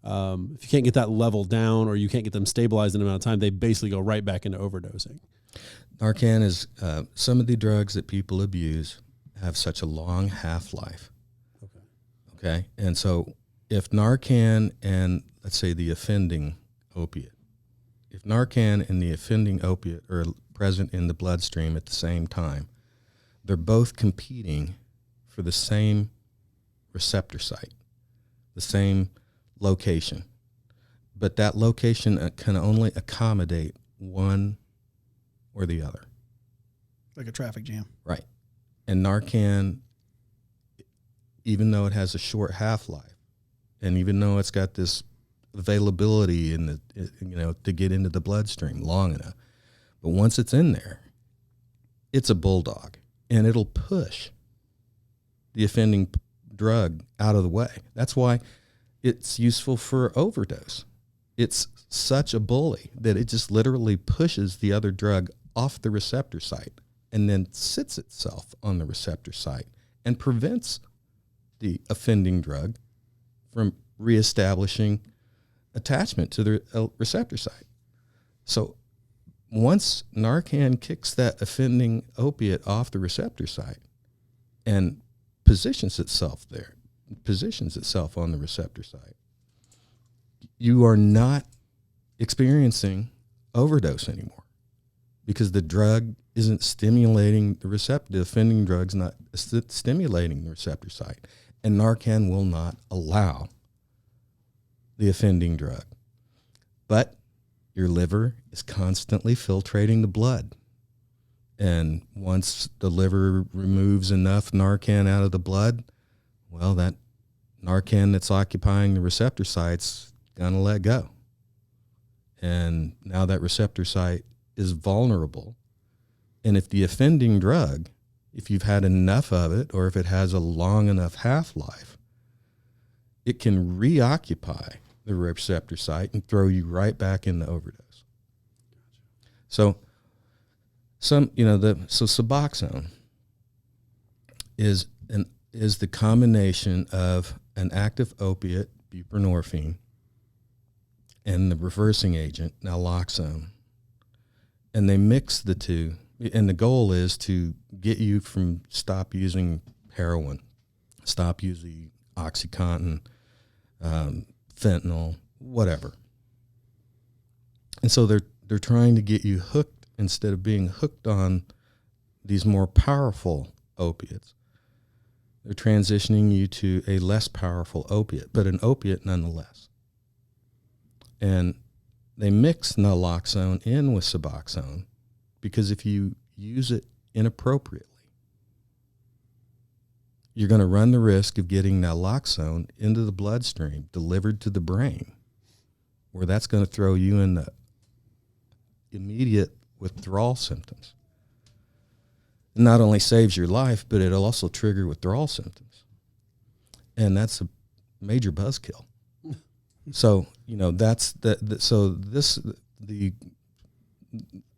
if you can't get that level down, or you can't get them stabilized in an amount of time, they basically go right back into overdosing. Narcan is some of the drugs that people abuse have such a long half-life. Okay. And so if Narcan and, let's say, the offending opiate, if Narcan and the offending opiate are present in the bloodstream at the same time, they're both competing for the same receptor site, the same location. But that location can only accommodate one or the other. Like a traffic jam. Right. And Narcan, even though it has a short half-life, and even though it's got this availability in the, to get into the bloodstream long enough, but once it's in there, it's a bulldog, and it'll push the offending drug out of the way. That's why it's useful for overdose. It's such a bully that it just literally pushes the other drug off the receptor site and then sits itself on the receptor site and prevents the offending drug from reestablishing attachment to the receptor site. So once Narcan kicks that offending opiate off the receptor site and positions itself on the receptor site, you are not experiencing overdose anymore because the drug isn't stimulating the receptor. The offending drug's not stimulating the receptor site, and Narcan will not allow the offending drug. But your liver is constantly filtrating the blood. And once the liver removes enough Narcan out of the blood, well, that Narcan that's occupying the receptor site's going to let go. And now that receptor site is vulnerable. And if the offending drug, if you've had enough of it, or if it has a long enough half-life, it can reoccupy the receptor site and throw you right back into overdose. So Suboxone is the combination of an active opiate, buprenorphine, and the reversing agent, naloxone. And they mix the two, and the goal is to get you from stop using heroin, stop using OxyContin, fentanyl, whatever. And so they're trying to get you hooked instead of being hooked on these more powerful opiates. They're transitioning you to a less powerful opiate, but an opiate nonetheless. And they mix naloxone in with Suboxone because if you use it inappropriately, you're going to run the risk of getting naloxone into the bloodstream, delivered to the brain, where that's going to throw you into immediate withdrawal symptoms. It not only saves your life, but it'll also trigger withdrawal symptoms. And that's a major buzzkill. So, that's the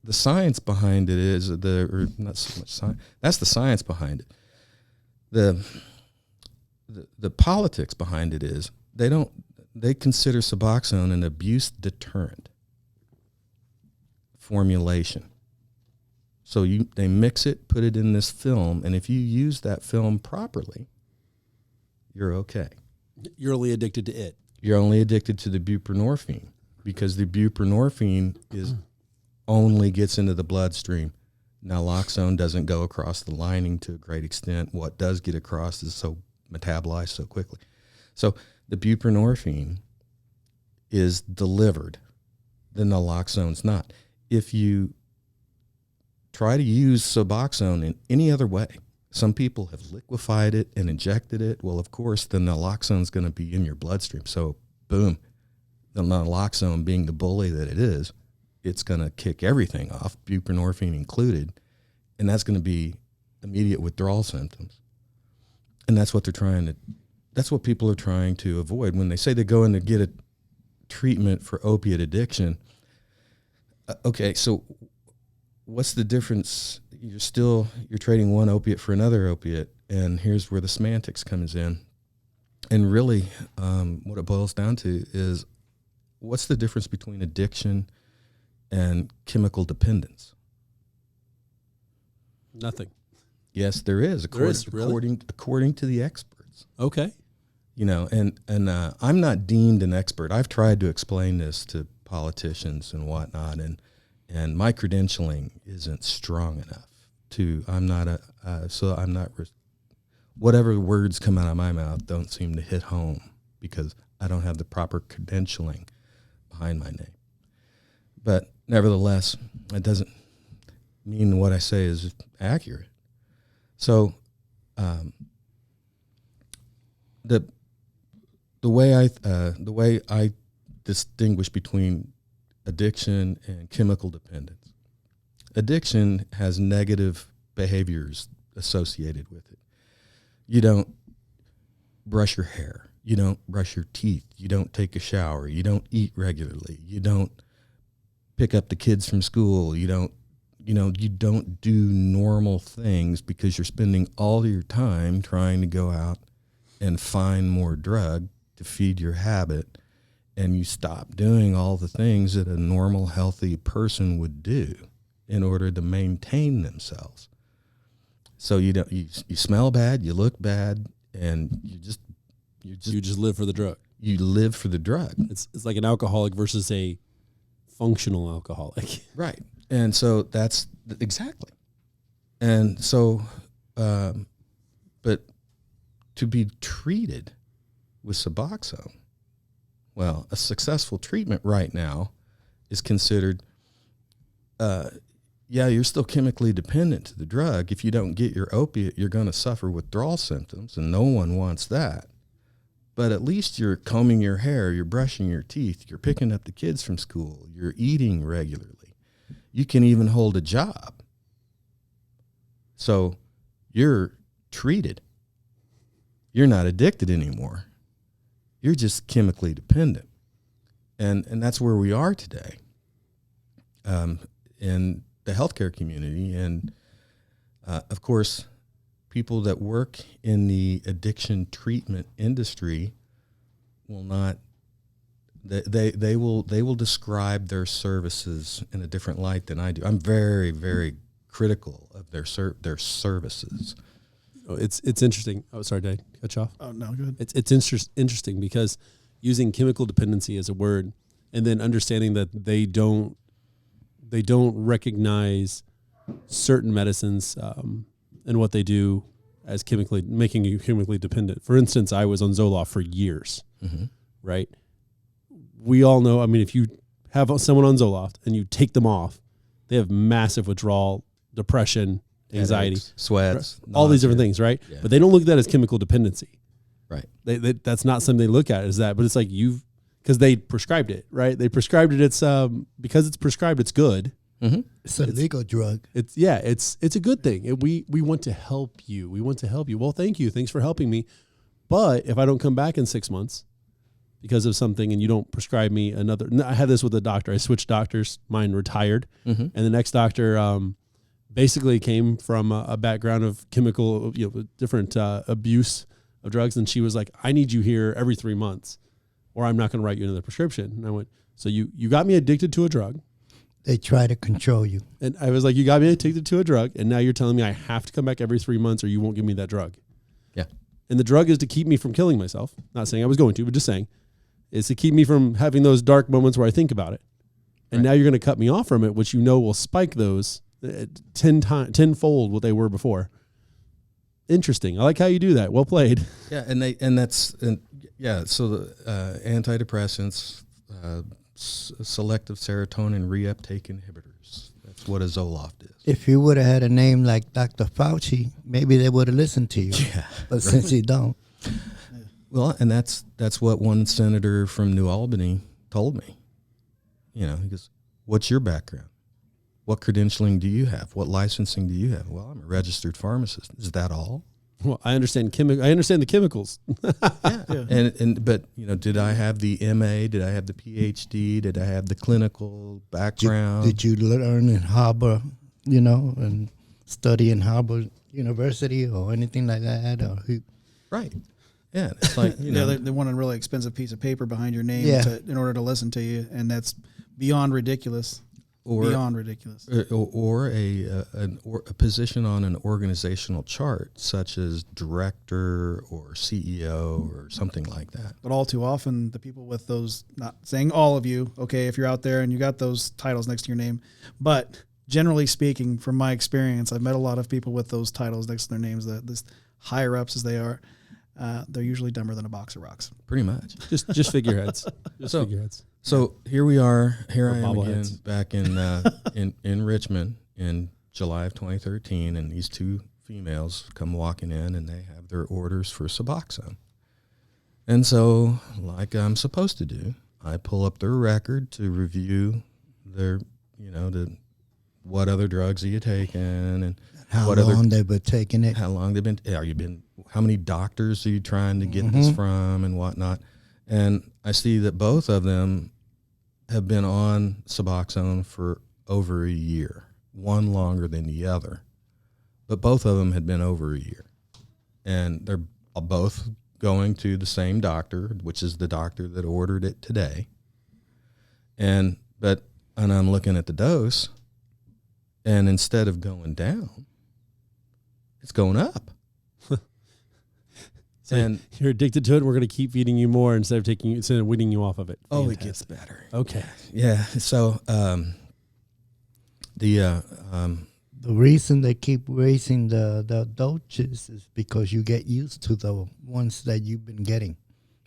science behind it is not so much science. That's the science behind it. The politics behind it is they consider Suboxone an abuse deterrent formulation. So they mix it, put it in this film, and if you use that film properly, you're okay. You're only addicted to it. You're only addicted to the buprenorphine because the buprenorphine only gets into the bloodstream. Naloxone doesn't go across the lining to a great extent. What does get across is so metabolized so quickly. So the buprenorphine is delivered. The naloxone's not. If you try to use Suboxone in any other way, some people have liquefied it and injected it. Well, of course, the naloxone's going to be in your bloodstream. So, boom, the naloxone being the bully that it is, it's going to kick everything off, buprenorphine included, and that's going to be immediate withdrawal symptoms. And that's what that's what people are trying to avoid. When they say they go in to get a treatment for opiate addiction, okay, so what's the difference? You're trading one opiate for another opiate, and here's where the semantics comes in. And really, what it boils down to is what's the difference between addiction and chemical dependence? Nothing. Yes, there is. According to the experts. Okay. And I'm not deemed an expert. I've tried to explain this to politicians and whatnot, and my credentialing isn't strong enough whatever words come out of my mouth don't seem to hit home because I don't have the proper credentialing behind my name. But nevertheless, it doesn't mean what I say is accurate. So the way I distinguish between addiction and chemical dependence. Addiction has negative behaviors associated with it. You don't brush your hair. You don't brush your teeth. You don't take a shower. You don't eat regularly. You don't pick up the kids from school. You don't do normal things because you're spending all your time trying to go out and find more drug to feed your habit, and you stop doing all the things that a normal, healthy person would do in order to maintain themselves. So you smell bad, you look bad, and you just live for the drug. You live for the drug. It's like an alcoholic versus a functional alcoholic. Right. And so that's exactly. And so, but to be treated with Suboxone, well, a successful treatment right now is considered, you're still chemically dependent to the drug. If you don't get your opiate, you're going to suffer withdrawal symptoms, and no one wants that. But at least you're combing your hair, you're brushing your teeth, you're picking up the kids from school, you're eating regularly. You can even hold a job. So you're treated. You're not addicted anymore. You're just chemically dependent. And that's where we are today in the healthcare community. And, of course, people that work in the addiction treatment industry will not, they will describe their services in a different light than I do. I'm very, very critical of their services. It's interesting. Oh, sorry, did I cut you off? Oh, no, good. It's interesting because using chemical dependency as a word, and then understanding that they don't recognize certain medicines and what they do as making you chemically dependent. For instance, I was on Zoloft for years, right? We all know, I mean, if you have someone on Zoloft and you take them off, they have massive withdrawal, depression, anxiety, headaches, sweats, all these different things, right? Yeah. But they don't look at that as chemical dependency. Right. That's not something they look at as that, but it's like because they prescribed it, right? They prescribed it. It's because it's prescribed, it's good. Mm-hmm. It's a legal drug. It's a good thing. We want to help you. We want to help you. Well, thank you. Thanks for helping me. But if I don't come back in 6 months because of something and you don't prescribe me another, I had this with a doctor. I switched doctors. Mine retired. Mm-hmm. And the next doctor basically came from a background of chemical, different abuse of drugs. And she was like, I need you here every 3 months or I'm not going to write you another prescription. And I went, so you got me addicted to a drug. They try to control you. And I was like, you got me addicted to a drug, and now you're telling me I have to come back every 3 months or you won't give me that drug. Yeah. And the drug is to keep me from killing myself. Not saying I was going to, but just saying. Is to keep me from having those dark moments where I think about it. And now you're going to cut me off from it, which will spike those 10-fold what they were before. Interesting. I like how you do that. Well played. Yeah, so the antidepressants, selective serotonin reuptake inhibitors. That's what a Zoloft is. If you would have had a name like Dr. Fauci, maybe they would have listened to you. Yeah, but since you don't. Well, and that's what one senator from New Albany told me. He goes, what's your background? What credentialing do you have? What licensing do you have? Well, I'm a registered pharmacist. Is that all? Well, I understand I understand the chemicals. Yeah. But did I have the MA? Did I have the PhD? Did I have the clinical background? Did you learn in Harvard, and study in Harvard University or anything like that? Right. Yeah. It's like, they want a really expensive piece of paper behind your name in order to listen to you, and that's beyond ridiculous. Or a position on an organizational chart, such as director or CEO or something like that. But all too often, the people with those, not saying all of you, okay, if you're out there and you got those titles next to your name, but generally speaking, from my experience, I've met a lot of people with those titles next to their names, this higher ups as they are, they're usually dumber than a box of rocks. Pretty much. Just figureheads. Just figureheads. So here we are. Here Or I am again, bobbleheads. back in Richmond in July of 2013, and these two females come walking in, and they have their orders for Suboxone. And so, like I'm supposed to do, I pull up their record to review their, what other drugs are you taking, and How long they've been taking it. how long they've been, how many doctors are you trying to get this from and whatnot. And I see that both of them have been on Suboxone for over a year, one longer than the other. But both of them had been over a year. And they're both going to the same doctor, which is the doctor that ordered it today. And I'm looking at the dose, and instead of going down, it's going up. So and you're addicted to it, and we're going to keep feeding you more instead of weaning you off of it. it Fantastic. gets better. Okay. Yeah. So The reason they keep raising the doses is because you get used to the ones that you've been getting.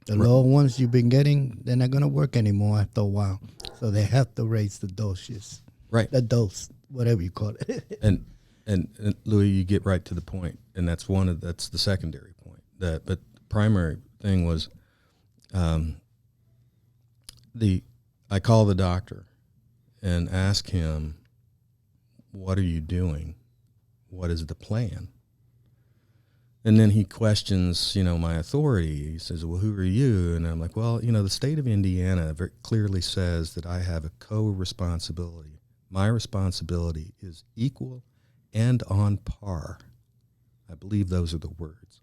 The low ones you've been getting, they're not going to work anymore after a while. So they have to raise the doses. Right. The dose, whatever you call it. And Louis, you get right to the point, and that's the secondary point. But the primary thing was, I call the doctor and ask him, "What are you doing? What is the plan?" And then he questions, my authority. He says, "Well, who are you?" And I'm like, "Well, the state of Indiana very clearly says that I have a co-responsibility. My responsibility is equal and on par." I believe those are the words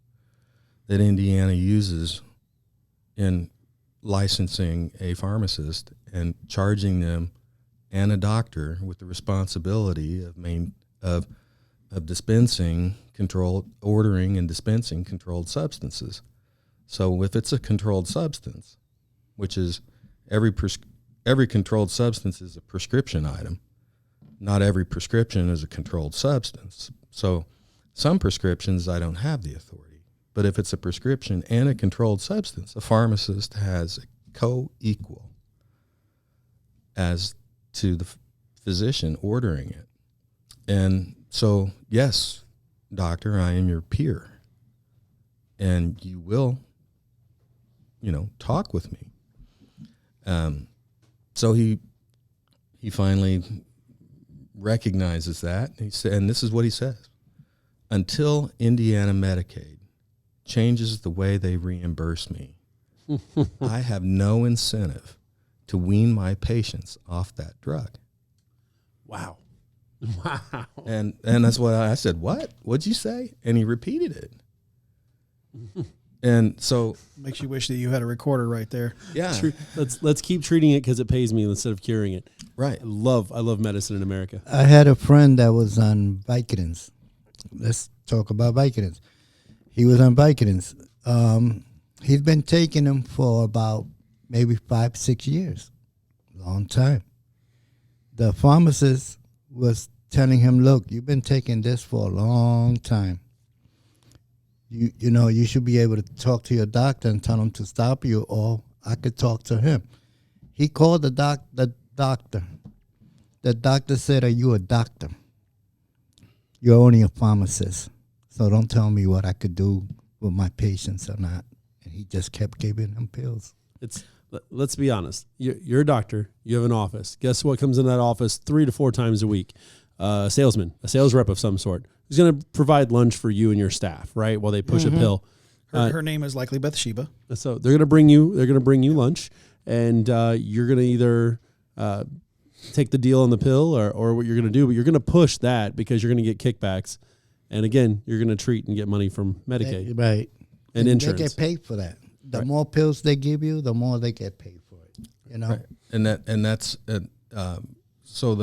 that Indiana uses in licensing a pharmacist and charging them and a doctor with the responsibility of dispensing ordering and dispensing controlled substances. So if it's a controlled substance, which is every controlled substance is a prescription item, not every prescription is a controlled substance. So some prescriptions I don't have the authority. But if it's a prescription and a controlled substance, a pharmacist has a co-equal as to the physician ordering it. And so, yes, doctor, I am your peer. And you will, talk with me. So he finally recognizes that. And this is what he says. Until Indiana Medicaid changes the way they reimburse me, I have no incentive to wean my patients off that drug. Wow. And that's what I said. What'd you say? And he repeated it. And so Makes you wish that you had a recorder right there. yeah, Let's keep treating it because it pays me instead of curing it. right. I love medicine in America. I had a friend that was on Vicodins. Let's talk about Vicodins. He was on Vicodins. He's been taking them for about maybe 5-6 years. Long time. The pharmacist was telling him, "Look, you've been taking this for a long time. You should be able to talk to your doctor and tell him to stop you, or I could talk to him." He called the doctor. The doctor said, "Are you a doctor? You're only a pharmacist. So don't tell me what I could do with my patients or not." And he just kept giving them pills. Let's be honest. You're a doctor. You have an office. Guess what comes in that office 3 to 4 times a week? A salesman, a sales rep of some sort, who's going to provide lunch for you and your staff, right? While they push a pill. Her name is likely Bathsheba. So they're going to bring you lunch, and you're going to either take the deal on the pill or what you're going to do, but you're going to push that because you're going to get kickbacks. And again, you're going to treat and get money from Medicaid Right. and insurance. They get paid for that. The Right. more pills they give you, the more they get paid for it. Right. That's so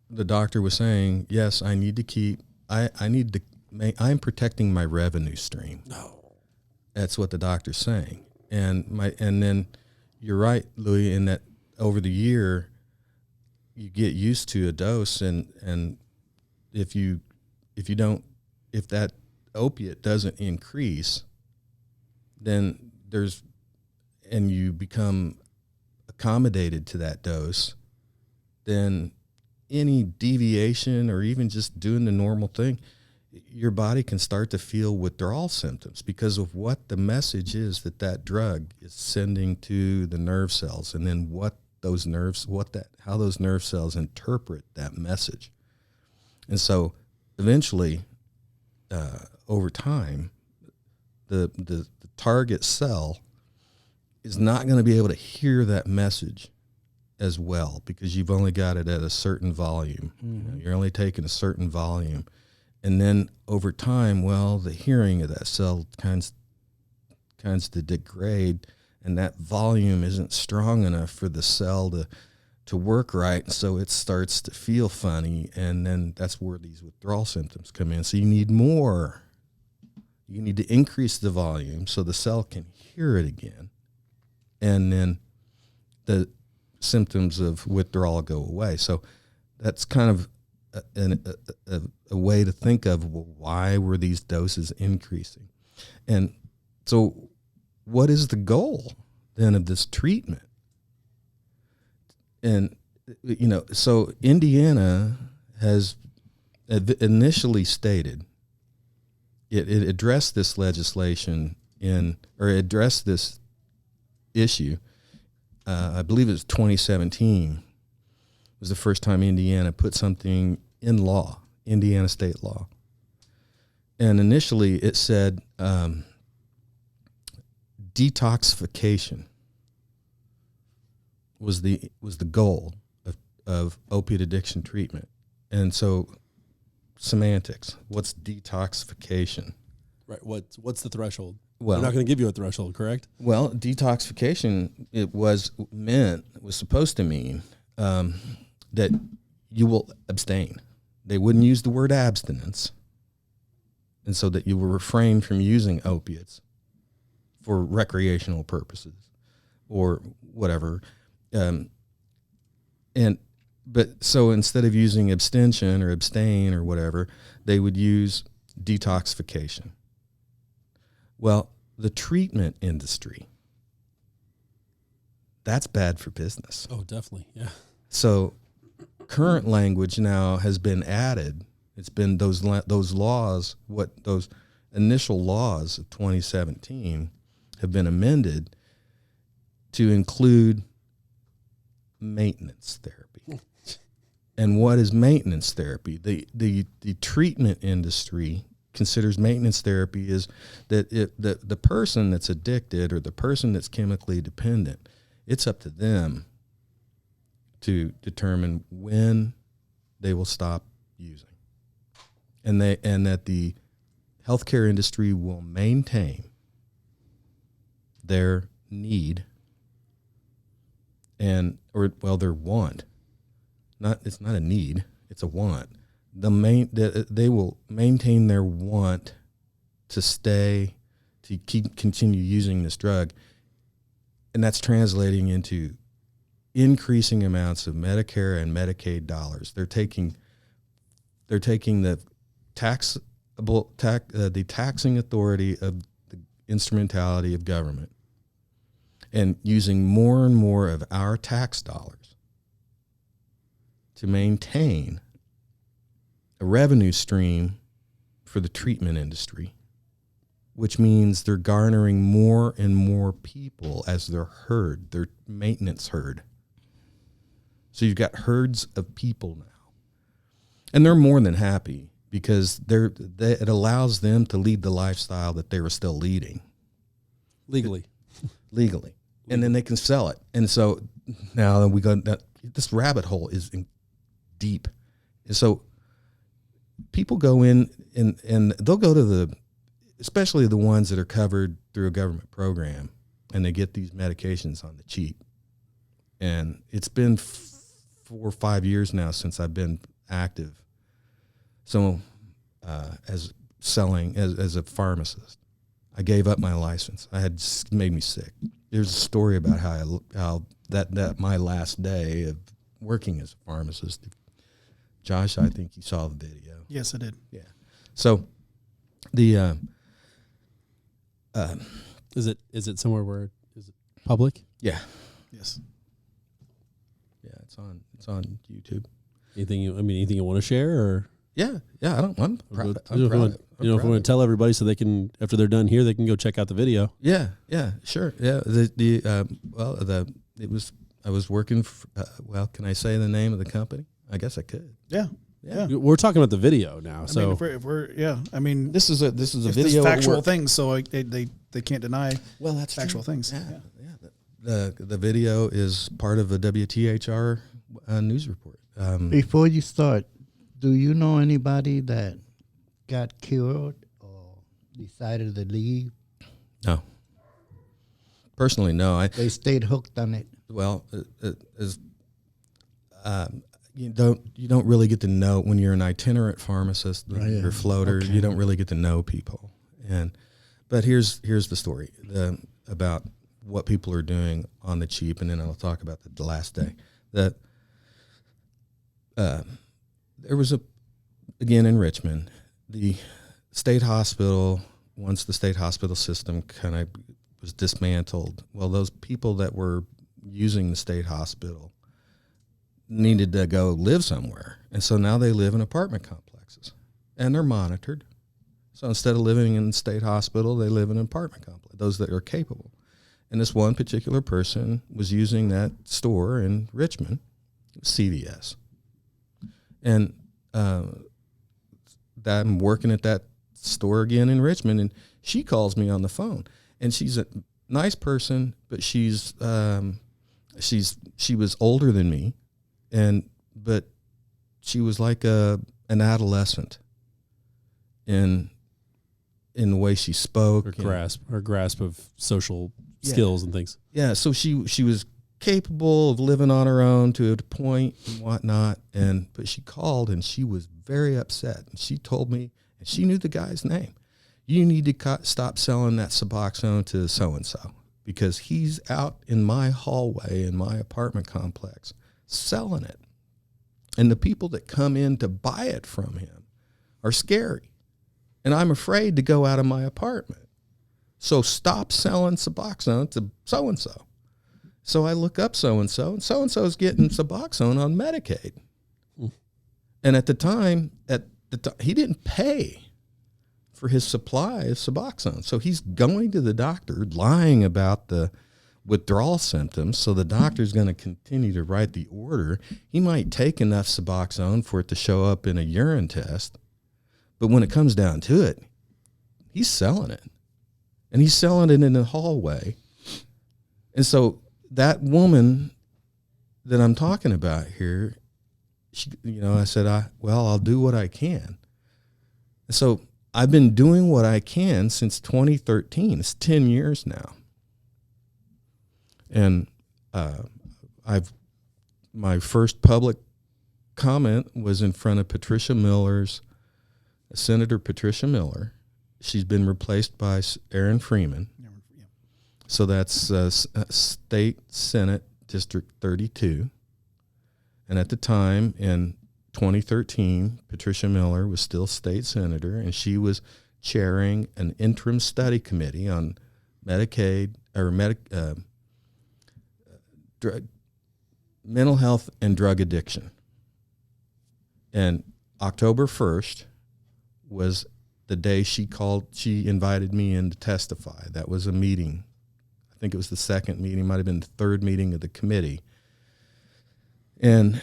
the doctor was saying, yes, I need to keep. I'm protecting my revenue stream. No. That's what the doctor's saying. And then you're right, Louis, in that over the year you get used to a dose, and if that opiate doesn't increase, then and you become accommodated to that dose, then any deviation or even just doing the normal thing, your body can start to feel withdrawal symptoms because of what the message is that drug is sending to the nerve cells, and then how those nerve cells interpret that message. And so eventually, over time, the target cell is not going to be able to hear that message as well because you've only got it at a certain volume. Mm-hmm. You're only taking a certain volume. And then over time, the hearing of that cell kinds to degrade, and that volume isn't strong enough for the cell to work right, so it starts to feel funny, and then that's where these withdrawal symptoms come in. So you need more. You need to increase the volume so the cell can hear it again, and then the symptoms of withdrawal go away. So that's kind of a way to think of, why were these doses increasing? And so what is the goal then of this treatment? And, so Indiana has initially stated, it addressed this legislation addressed this issue. I believe it was 2017 was the first time Indiana put something in law, Indiana state law. And initially it said detoxification was the goal of opiate addiction treatment. And so semantics, what's detoxification? Right. What's the threshold? Well, they're not going to give you a threshold, correct? Well, detoxification, it was supposed to mean that you will abstain. They wouldn't use the word abstinence, and so that you will refrain from using opiates for recreational purposes or whatever. But so instead of using abstention or abstain or whatever, they would use detoxification. Well, the treatment industry, that's bad for business. Oh, definitely. Yeah. So current language now has been added. It's been those laws, those initial laws of 2017 have been amended to include maintenance therapy. And what is maintenance therapy? The treatment industry considers maintenance therapy is that the person that's addicted or the person that's chemically dependent, it's up to them to determine when they will stop using, and that the healthcare industry will maintain their need their want. It's not a need, it's a want. They will maintain their want to continue using this drug, and that's translating into increasing amounts of Medicare and Medicaid dollars. They're taking the taxing authority of the instrumentality of government and using more and more of our tax dollars to maintain a revenue stream for the treatment industry, which means they're garnering more and more people as their herd, their maintenance herd. So you've got herds of people now. And they're more than happy because it allows them to lead the lifestyle that they were still leading. Legally. And then they can sell it. And so now we go, this rabbit hole is deep. And so people go in and they'll go to especially the ones that are covered through a government program, and they get these medications on the cheap. And it's been 4 or 5 years now since I've been active. So as a pharmacist, I gave up my license. It made me sick. There's a story about how that my last day of working as a pharmacist. Josh, I think you saw the video. Yes, I did. Yeah. So The Is it somewhere where is it public? yeah, Yes. it's on YouTube. Anything you want to share or? Yeah, I'm proud. If you want to tell everybody so they can, after they're done here, they can go check out the video. Yeah, sure. Yeah, I was working for, can I say the name of the company? I guess I could. Yeah. Yeah. We're talking about the video now. I So mean, if we're This is a it's video factual work. things, so they can't deny Well, that's factual true. things. Yeah. The video is part of a WTHR news report. Before you start, do you know anybody that got cured or decided to leave? No. Personally, no. They stayed hooked on it. Well, you don't really get to know when you're an itinerant pharmacist, you're a floater. Okay. You don't really get to know people. But here's the story about what people are doing on the cheap, and then I'll talk about the last day. That there was again in Richmond, the state hospital. Once the state hospital system kind of was dismantled, well, those people that were using the state hospital needed to go live somewhere. And so now they live in apartment complexes and they're monitored. So instead of living in the state hospital, they live in an apartment complex, those that are capable. And this one particular person was using that store in Richmond, CVS. And I'm working at that store again in Richmond, and she calls me on the phone. And she's a nice person, but she was older than me. But she was like an adolescent in the way she spoke, her grasp of social skills and things. Yeah, so she was capable of living on her own to a point and whatnot. But she called and she was very upset. And she told me, and she knew the guy's name. You need to stop selling that Suboxone to so and so because he's out in my hallway in my apartment complex selling it. And the people that come in to buy it from him are scary. And I'm afraid to go out of my apartment. So stop selling Suboxone to so-and-so. So I look up so-and-so, and so-and-so is getting Suboxone on Medicaid. And at the time, he didn't pay for his supply of Suboxone. So he's going to the doctor, lying about the withdrawal symptoms, so the doctor's going to continue to write the order. He might take enough Suboxone for it to show up in a urine test, but when it comes down to it, he's selling it. And he's selling it in the hallway. And so that woman that I'm talking about here, I said, I'll do what I can. And so I've been doing what I can since 2013. It's 10 years now. And my first public comment was in front of Senator Patricia Miller. She's been replaced by Aaron Freeman. So that's State Senate District 32. And at the time in 2013, Patricia Miller was still state senator, and she was chairing an interim study committee on Medicaid or mental health and drug addiction. And October 1st was the day she invited me in to testify. That was a meeting. I think it was the second meeting, might have been the third meeting of the committee. And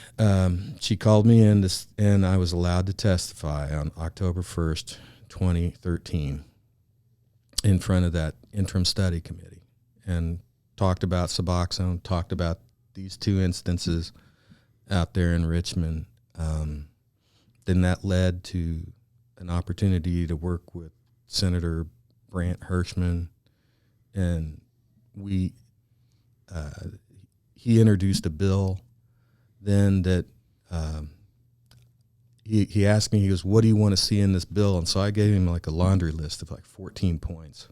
she called me in, and I was allowed to testify on October 1st, 2013, in front of that interim study committee, and talked about Suboxone, talked about these two instances out there in Richmond. Then that led to an opportunity to work with Senator Brant Hirschman, and he introduced a bill then that he asked me, he goes, what do you want to see in this bill? And so I gave him like a laundry list of like 14 points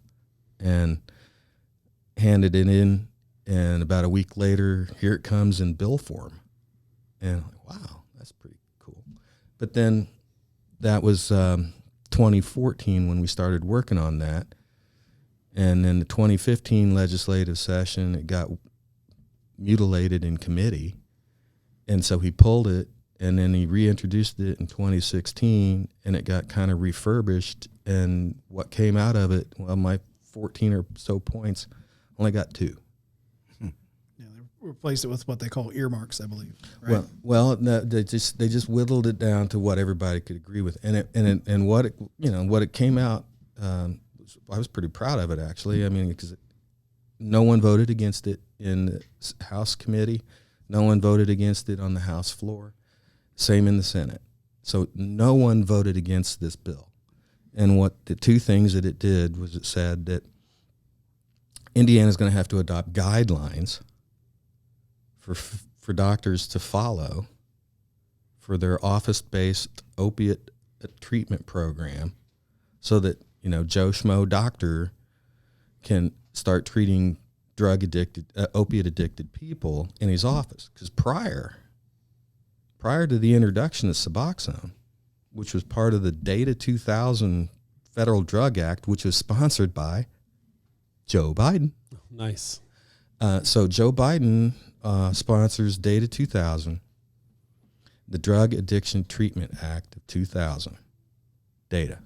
and handed it in. And about a week later, here it comes in bill form. And I'm like, wow, that's pretty cool. But then that was 2014 when we started working on that. And in the 2015 legislative session, it got mutilated in committee. And so he pulled it, and then he reintroduced it in 2016, and it got kind of refurbished. And what came out of it, well, my 14 or so points, only got 2. Yeah, they replaced it with what they call earmarks, I believe. Right? Well, no, they just whittled it down to what everybody could agree with, and what it came out. I was pretty proud of it, actually. I mean, because no one voted against it in the House committee, no one voted against it on the House floor, same in the Senate. So no one voted against this bill. And what the 2 things that it did was it said that Indiana's going to have to adopt guidelines for doctors to follow for their office-based opiate treatment program, so that Joe Schmo doctor can start treating opiate addicted people in his office. Because prior to the introduction of Suboxone, which was part of the Data 2000 Federal Drug Act, which was sponsored by Joe Biden. Nice. So Joe Biden sponsors Data 2000, the Drug Addiction Treatment Act of 2000, Data.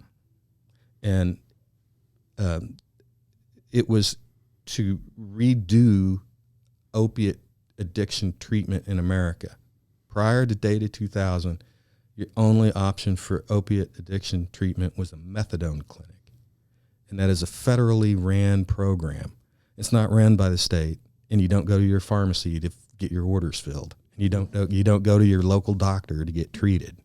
And it was to redo opiate addiction treatment in America. Prior to Data 2000, your only option for opiate addiction treatment was a methadone clinic. And that is a federally ran program. It's not ran by the state, and you don't go to your pharmacy to get your orders filled. And you don't go to your local doctor to get treated.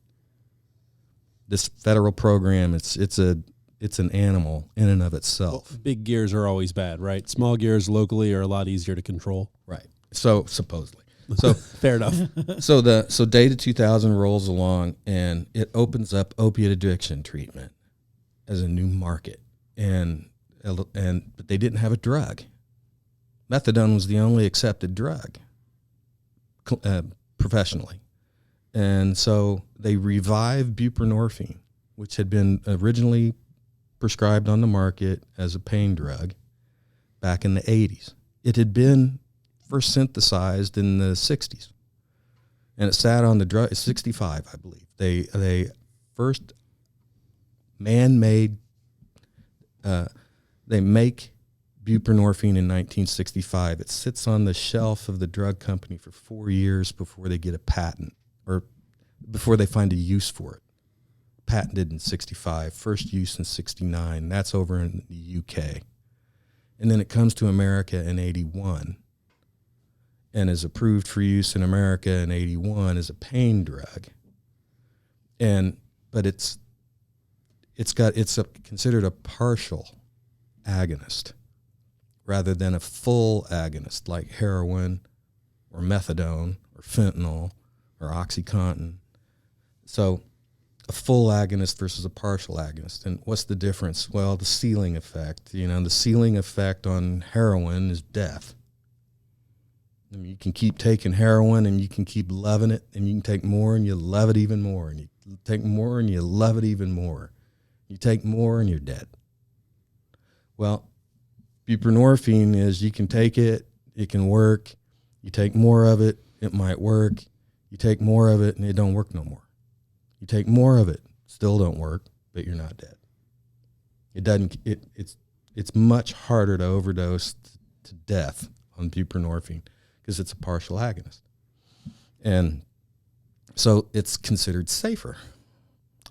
This federal program, it's an animal in and of itself. Well, big gears are always bad, right? Small gears locally are a lot easier to control. Right. So supposedly. So fair enough. So Data 2000 rolls along, and it opens up opiate addiction treatment as a new market, but they didn't have a drug. Methadone was the only accepted drug professionally, and so they revived buprenorphine, which had been originally prescribed on the market as a pain drug back in the 80s. It had been first synthesized in the 60s, and it sat on the drug 65, I believe. They first man-made. They make buprenorphine in 1965. It sits on the shelf of the drug company for 4 years before they get a patent, or before they find a use for it. Patented in 65, first use in 69. That's over in the UK. And then it comes to America in 81 and is approved for use in America in 81 as a pain drug. But it's considered a partial agonist rather than a full agonist like heroin or methadone or fentanyl or OxyContin. So a full agonist versus a partial agonist. And what's the difference? Well, the ceiling effect. The ceiling effect on heroin is death. I mean, you can keep taking heroin and you can keep loving it, and you can take more and you love it even more, and you take more and you love it even more. You take more and you're dead. Well, buprenorphine is you can take it, it can work. You take more of it, it might work. You take more of it and it don't work no more. You take more of it, still don't work, but you're not dead. It's much harder to overdose to death on buprenorphine because it's a partial agonist. And so it's considered safer.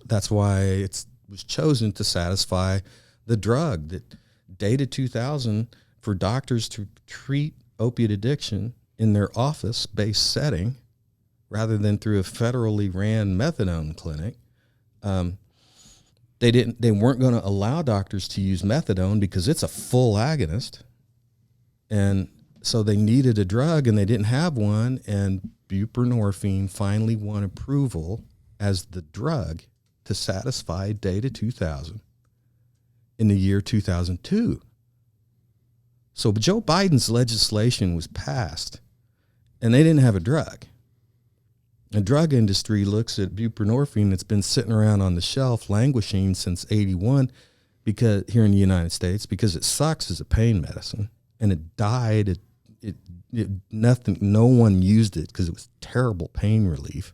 That's why it was chosen to satisfy the drug that Data 2000 for doctors to treat opiate addiction in their office-based setting rather than through a federally ran methadone clinic. They weren't going to allow doctors to use methadone because it's a full agonist. And so they needed a drug and they didn't have one, and buprenorphine finally won approval as the drug to satisfy Data 2000 in the year 2002. So Joe Biden's legislation was passed, and they didn't have a drug. The drug industry looks at buprenorphine that's been sitting around on the shelf languishing since 81 because here in the United States, because it sucks as a pain medicine, and it died. No one used it because it was terrible pain relief.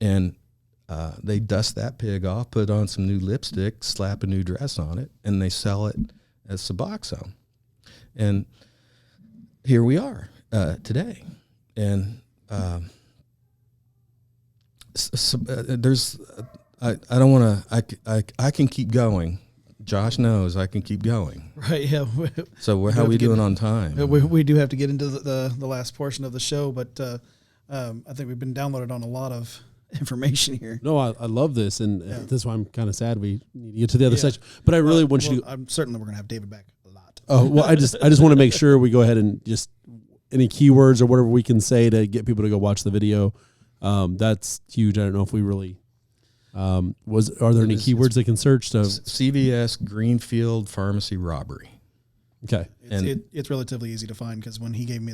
And they dust that pig off, put on some new lipstick, slap a new dress on it, and they sell it as Suboxone. And here we are today. And I don't want to, I can keep going. Josh knows I can keep going. Right, yeah. So how are we doing on time? We do have to get into the last portion of the show, but I think we've been downloaded on a lot of information here. No, I love this, and this is why I'm kind of sad we need to get to the other section. But I really want you to. I'm certain that we're going to have David back a lot. Oh, well, I just want to make sure we go ahead and just any keywords or whatever we can say to get people to go watch the video. That's huge. I don't know if we really are there any keywords they can search? So CVS Greenfield Pharmacy robbery. Okay, it's relatively easy to find because when he gave me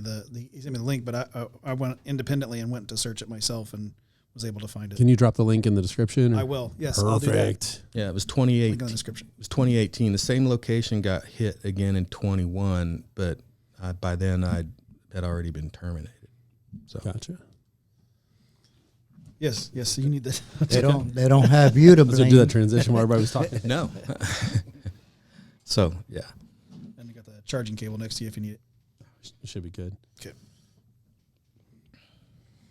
he sent me the link, but I went independently and went to search it myself and was able to find it. Can you drop the link in the description? I will. Yes, perfect. I'll do that. Yeah, it was 2018. Link in the description. It was 2018. The same location got hit again in 21, but by then I had already been terminated. So gotcha. Yes. So you need this. They don't have you to blame. Let's do that transition while everybody was talking. No. So yeah. And you got the charging cable next to you if you need it. It should be good. Okay.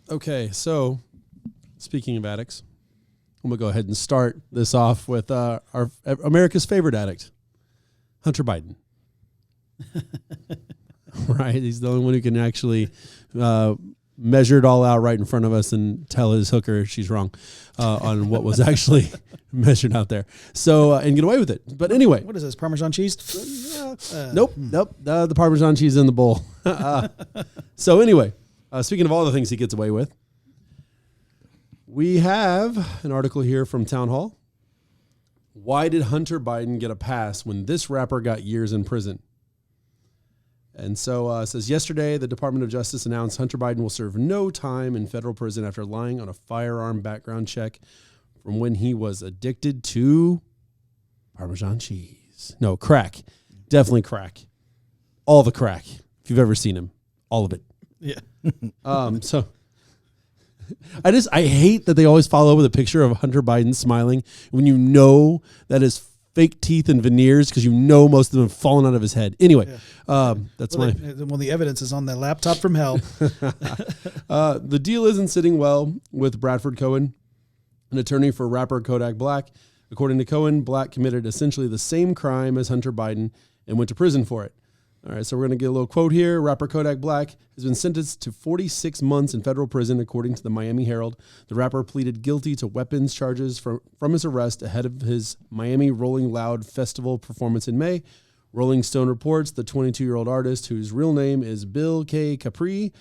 Okay, so speaking of addicts, I'm going to go ahead and start this off with our America's favorite addict, Hunter Biden. Right? He's the only one who can actually measure it all out right in front of us and tell his hooker she's wrong on what was actually measured out there. So, and get away with it. But anyway. What is this, Parmesan cheese? Nope. The Parmesan cheese in the bowl. So anyway, speaking of all the things he gets away with, we have an article here from Town Hall. Why did Hunter Biden get a pass when this rapper got years in prison? And so it says, yesterday, the Department of Justice announced Hunter Biden will serve no time in federal prison after lying on a firearm background check from when he was addicted to Parmesan cheese. No, crack. Definitely crack. All the crack. If you've ever seen him. All of it. Yeah. So I hate that they always follow with a picture of Hunter Biden smiling when you know that is fake teeth and veneers because you know most of them have fallen out of his head. Anyway, that's the evidence is on that laptop from hell. The deal isn't sitting well with Bradford Cohen, an attorney for rapper Kodak Black. According to Cohen, Black committed essentially the same crime as Hunter Biden and went to prison for it. All right, so we're going to get a little quote here. Rapper Kodak Black has been sentenced to 46 months in federal prison, according to the Miami Herald. The rapper pleaded guilty to weapons charges from his arrest ahead of his Miami Rolling Loud Festival performance in May. Rolling Stone reports the 22-year-old artist, whose real name is Bill K. Capri,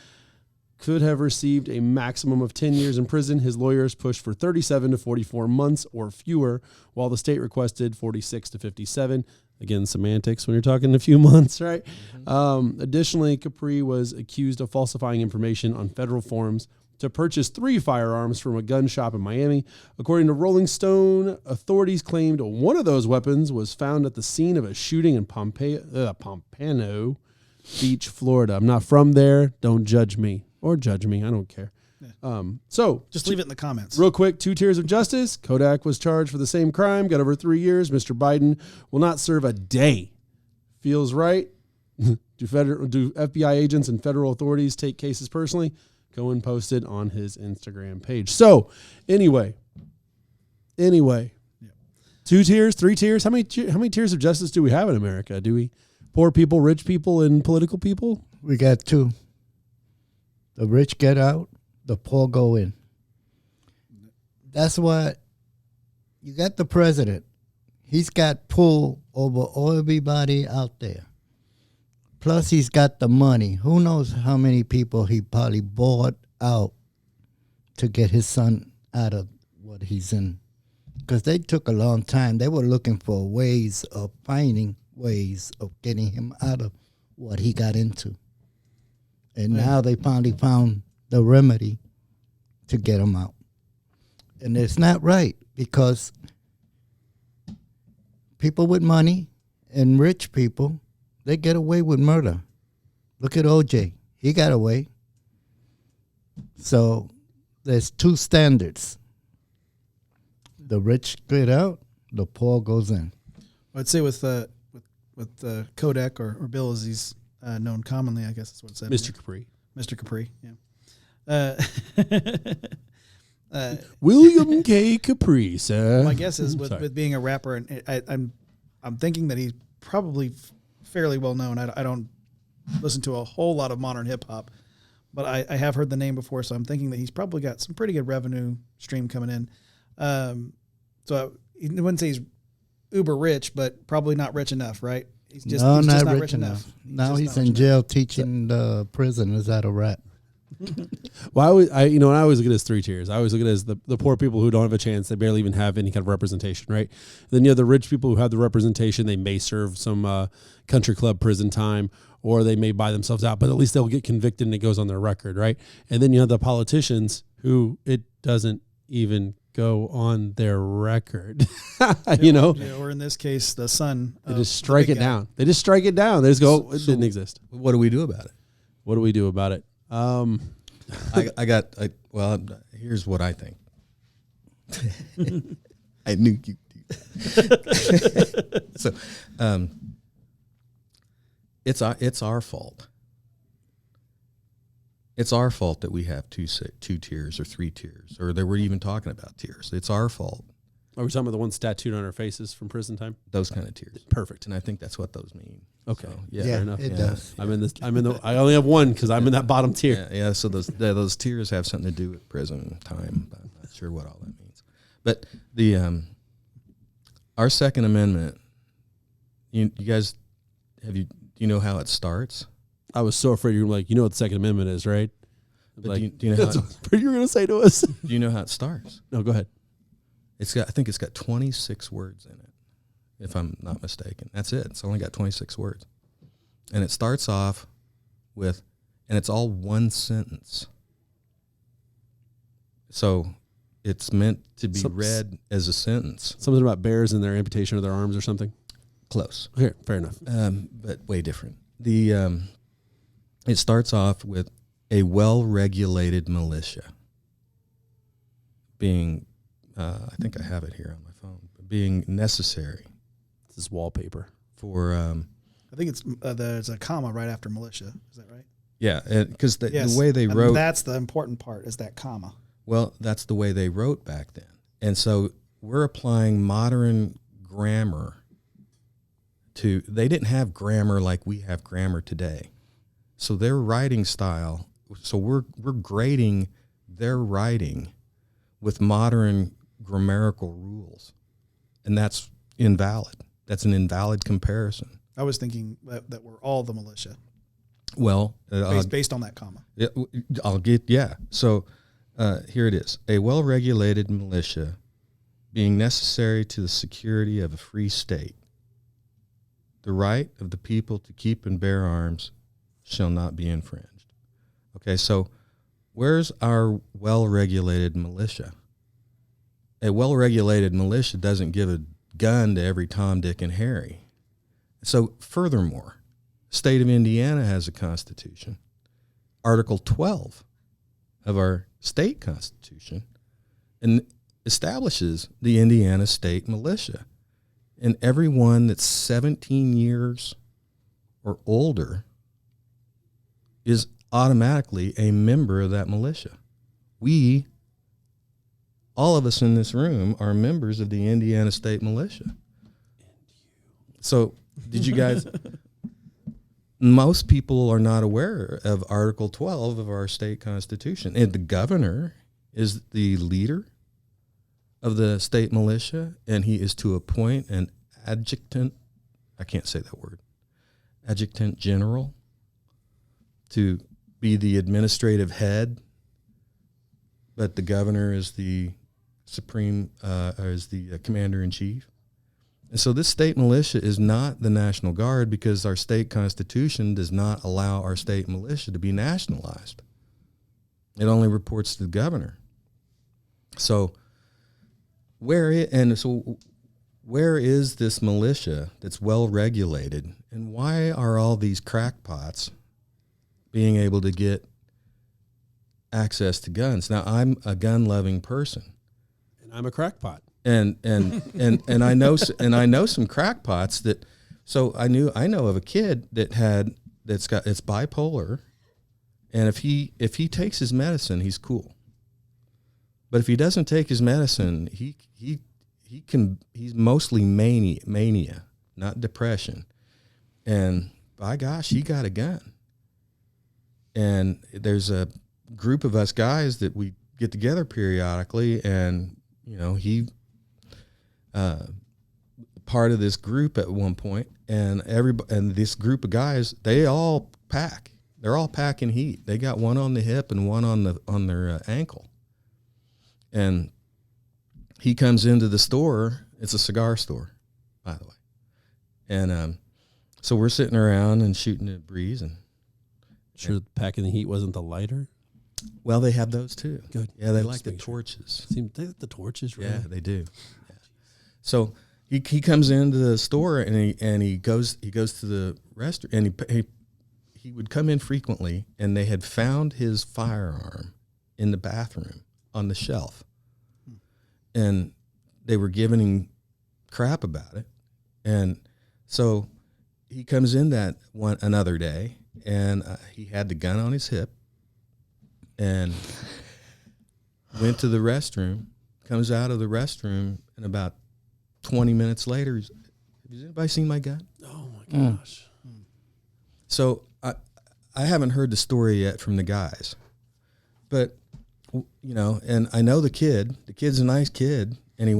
could have received a maximum of 10 years in prison. His lawyers pushed for 37 to 44 months or fewer, while the state requested 46 to 57. Again, semantics when you're talking a few months, right? Mm-hmm. Additionally, Capri was accused of falsifying information on federal forms to purchase 3 firearms from a gun shop in Miami. According to Rolling Stone, authorities claimed one of those weapons was found at the scene of a shooting in Pompano Beach, Florida. I'm not from there. Don't judge me. Or judge me. I don't care. Yeah. So just leave it in the comments. Real quick, 2 tiers of justice. Kodak was charged for the same crime, got over 3 years. Mr. Biden will not serve a day. Feels right. Do FBI agents and federal authorities take cases personally? Cohen posted on his Instagram page. So anyway, 2 tiers, 3 tiers. How many tiers of justice do we have in America? Do we poor people, rich people, and political people? We got 2. The rich get out, the poor go in. That's what you got. The president, he's got pull over everybody out there. Plus, he's got the money. Who knows how many people he probably bought out to get his son out of what he's in. Because they took a long time. They were looking for finding ways of getting him out of what he got into. And now they finally found the remedy to get them out. And it's not right because people with money and rich people, they get away with murder. Look at OJ. He got away. So there's two standards. The rich get out, the poor goes in. I'd say with Kodak or Bill as he's known commonly, I guess that's what it said. Mr. Capri. Mr. Capri, yeah. William K. Capri, sir. My guess is with being a rapper, and I'm thinking that he's probably fairly well known. I don't listen to a whole lot of modern hip hop, but I have heard the name before, so I'm thinking that he's probably got some pretty good revenue stream coming in. So I wouldn't say he's uber rich, but probably not rich enough, right? He's just not rich enough. Now he's in jail teaching the prisoners how to rap. Well, when I always look at it as three tiers. I always look at it as the poor people who don't have a chance. They barely even have any kind of representation, right? Then you have the rich people who have the representation. They may serve some country club prison time, or they may buy themselves out, but at least they'll get convicted and it goes on their record, right? And then you have the politicians who it doesn't even go on their record, or in this case, the son. They just strike it down. They just strike it down. They just go, it didn't exist. What do we do about it? What do we do about it? Here's what I think. I knew you. So, it's our fault. It's our fault that we have two tiers or three tiers, or that we're even talking about tiers. It's our fault. Are we talking about the ones tattooed on our faces from prison time? Those kind of tiers. Perfect. And I think that's what those mean. Okay. So, Fair enough. It does. I only have one because I'm in that bottom tier. Yeah. So those tiers have something to do with prison time. I'm not sure what all that means. But the our Second Amendment. You guys, do you know how it starts? I was so afraid you were like, what the Second Amendment is, right? But do you know that's what you were going to say to us. Do you know how it starts? No, go ahead. I think it's got 26 words in it, if I'm not mistaken. That's it. It's only got 26 words. And it starts off with, and it's all one sentence. So it's meant to be read as a sentence. Something about bears and their amputation of their arms or something? Close. Here, fair enough. But way different. It starts off with a well-regulated militia being, I think I have it here on my phone, being necessary. This is wallpaper. For I think it's there's a comma right after militia. Is that right? Yeah, because the way they wrote, that's the important part, is that comma. Well, that's the way they wrote back then, and so we're applying modern grammar to. They didn't have grammar like we have grammar today, so their writing style. So we're grading their writing with modern grammatical rules, and that's invalid. That's an invalid comparison. I was thinking that we're all the militia. Well, based on that comma. So here it is. A well-regulated militia being necessary to the security of a free state. The right of the people to keep and bear arms shall not be infringed. Okay, so where's our well-regulated militia? A well-regulated militia doesn't give a gun to every Tom, Dick, and Harry. So furthermore, the state of Indiana has a constitution. Article 12 of our state constitution and establishes the Indiana State Militia. And everyone that's 17 years or older is automatically a member of that militia. We, all of us in this room, are members of the Indiana State Militia. So, did you guys... Most people are not aware of Article 12 of our state constitution. And the governor is the leader of the state militia, and he is to appoint an adjutant, I can't say that word, adjutant general, to be the administrative head, but the governor is the supreme, is the commander-in-chief. And so this state militia is not the National Guard because our state constitution does not allow our state militia to be nationalized. It only reports to the governor. So where is this militia that's well regulated, and why are all these crackpots being able to get access to guns? Now, I'm a gun-loving person, And I'm a crackpot. and I know some crackpots that. So I know of a kid that's bipolar, and if he takes his medicine, he's cool. But if he doesn't take his medicine, he's mostly mania, not depression. And by gosh, he got a gun. And there's a group of us guys that we get together periodically, and he part of this group at one point, and this group of guys, they all pack. They're all packing heat. They got one on the hip and one on their ankle. And he comes into the store. It's a cigar store, by the way. And so we're sitting around and shooting the breeze. And Sure, packing the heat wasn't the lighter? well, they have those too. Good. Yeah, they Just like the make sure. torches. They like the torches, right? Yeah, they do. Yeah. So he comes into the store and he goes to the restaurant, and he would come in frequently, and they had found his firearm in the bathroom on the shelf, and they were giving him crap about it. And so he comes in another day, and he had the gun on his hip, and went to the restroom, comes out of the restroom, and about 20 minutes later, has anybody seen my gun? Oh, my gosh. So I haven't heard the story yet from the guys, but and I know the kid. The kid's a nice kid, and he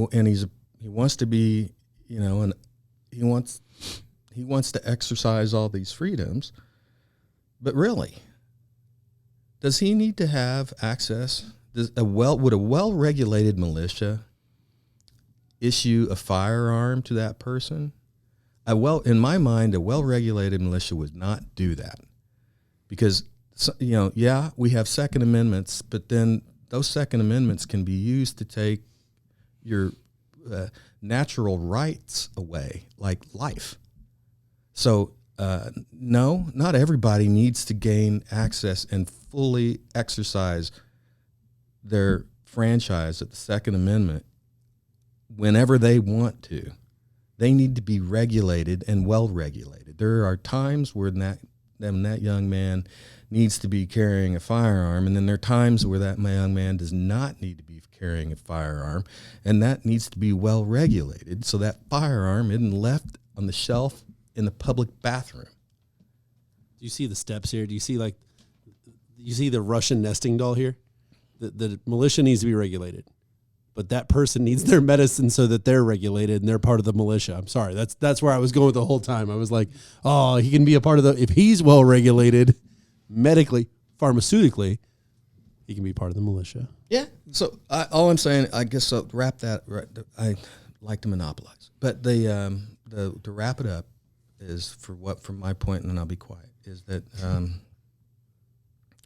wants to be, and he wants to exercise all these freedoms. But really, does he need to have access? Would a well-regulated militia issue a firearm to that person? In my mind, a well-regulated militia would not do that, because we have Second Amendments, but then those Second Amendments can be used to take your natural rights away, like life. So no, not everybody needs to gain access and fully exercise their franchise at the Second Amendment whenever they want to. They need to be regulated and well regulated. There are times where that young man needs to be carrying a firearm, and then there are times where that young man does not need to be carrying a firearm, and that needs to be well regulated so that firearm isn't left on the shelf in the public bathroom. Do you see the steps here? Do you see the Russian nesting doll here? The militia needs to be regulated, but that person needs their medicine so that they're regulated and they're part of the militia. I'm sorry. That's where I was going the whole time. I was like, oh, he can be a part of if he's well regulated medically, pharmautically, he can be part of the militia. Yeah. So all I'm saying, I guess, so wrap that. Right, I like to monopolize, but to wrap it up is from my point, and then I'll be quiet, is that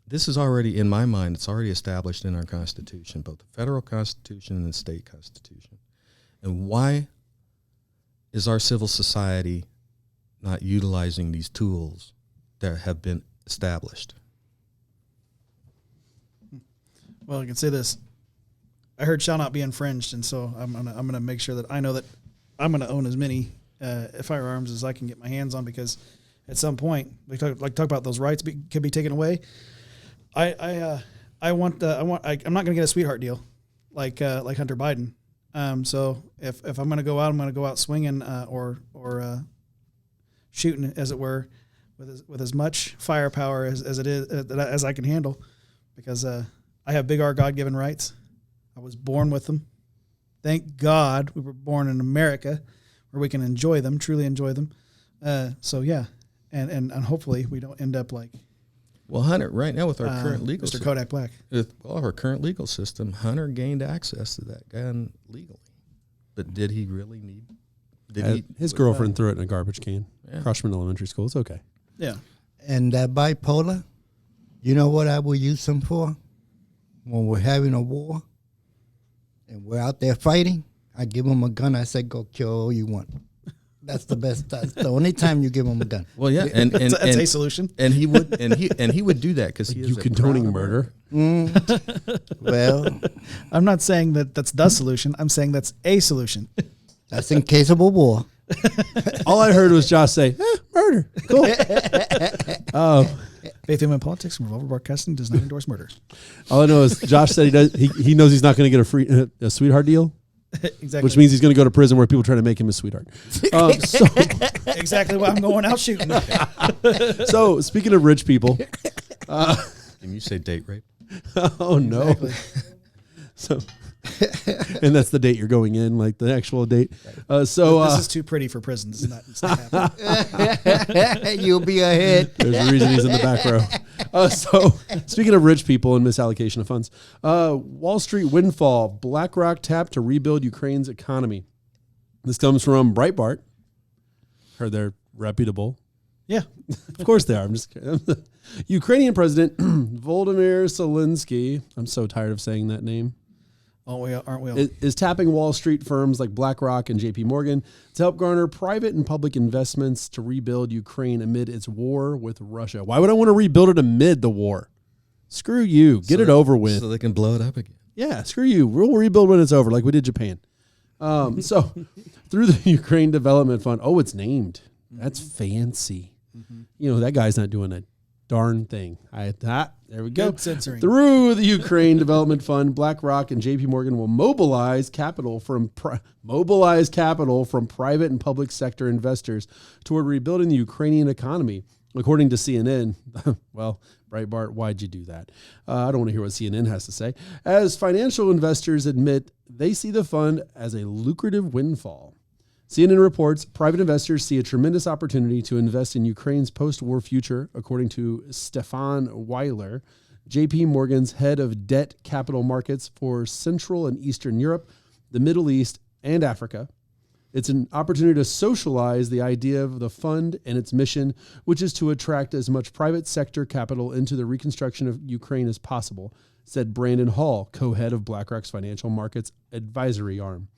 this is already, in my mind, it's already established in our Constitution, both the federal Constitution and the state Constitution. And why is our civil society not utilizing these tools that have been established? Well, I can say this. I heard shall not be infringed, and so I'm gonna make sure that I know that I'm gonna own as many firearms as I can get my hands on, because at some point, talk about those rights can be taken away. I'm not gonna get a sweetheart deal like Hunter Biden. So if I'm gonna go out, I'm gonna go out swinging or shooting, as it were, with as much firepower as it is as I can handle, because I have big R God-given rights. I was born with them. Thank God we were born in America, where we can enjoy them, truly enjoy them. So yeah, and hopefully we don't end up like. Well, Hunter, right now with our current legal Mr. Kodak Black. With our current legal system, Hunter gained access to that gun legally. But did he really need? His girlfriend threw it in a garbage can. Yeah. Crushman Elementary School. It's okay. Yeah. And that bipolar, you know what I will use them for? When we're having a war, and we're out there fighting, I give them a gun. I say, go kill all you want. That's the best. That's the only time you give them a gun. Well, yeah, and That's a solution. And he would do that because he is You condoning murder. Well, I'm not saying that that's the solution. I'm saying that's a solution. that's in case of a war. All I heard was Josh say, murder. Cool. Faith, Family, and Politics from Revolver Broadcasting does not endorse murder. All I know is Josh said he knows he's not going to get a sweetheart deal. Exactly. Which means he's going to go to prison where people try to make him a sweetheart. So exactly why I'm going out shooting. So speaking of rich people, Can you say date rape? oh no. Exactly. So, and that's the date you're going in, like the actual date. This is too pretty for prison. It's not happening. You'll be ahead. There's a reason he's in the back row. So speaking of rich people and misallocation of funds, Wall Street windfall, BlackRock tapped to rebuild Ukraine's economy. This comes from Breitbart. Heard they're reputable. Yeah. Of course they are. I'm just kidding. Ukrainian President Volodymyrzelenskyy, I'm so tired of saying that name, Aren't we all? is tapping Wall Street firms like BlackRock and JP Morgan to help garner private and public investments to rebuild Ukraine amid its war with Russia. Why would I want to rebuild it amid the war? Screw you. Get it over with. So they can blow it up again. Yeah, screw you. We'll rebuild when it's over, like we did Japan. So through the Ukraine Development Fund, it's named. That's fancy. You know, that guy's not doing a darn thing. There we go. Good censoring. Through the Ukraine Development Fund, BlackRock and JP Morgan will mobilize capital from private and public sector investors toward rebuilding the Ukrainian economy. According to CNN, well, Breitbart, why'd you do that? I don't want to hear what CNN has to say. As financial investors admit, they see the fund as a lucrative windfall. CNN reports private investors see a tremendous opportunity to invest in Ukraine's post-war future, according to Stefan Weiler, JP Morgan's head of debt capital markets for Central and Eastern Europe, the Middle East, and Africa. It's an opportunity to socialize the idea of the fund and its mission, which is to attract as much private sector capital into the reconstruction of Ukraine as possible, said Brandon Hall, co-head of BlackRock's financial markets advisory arm.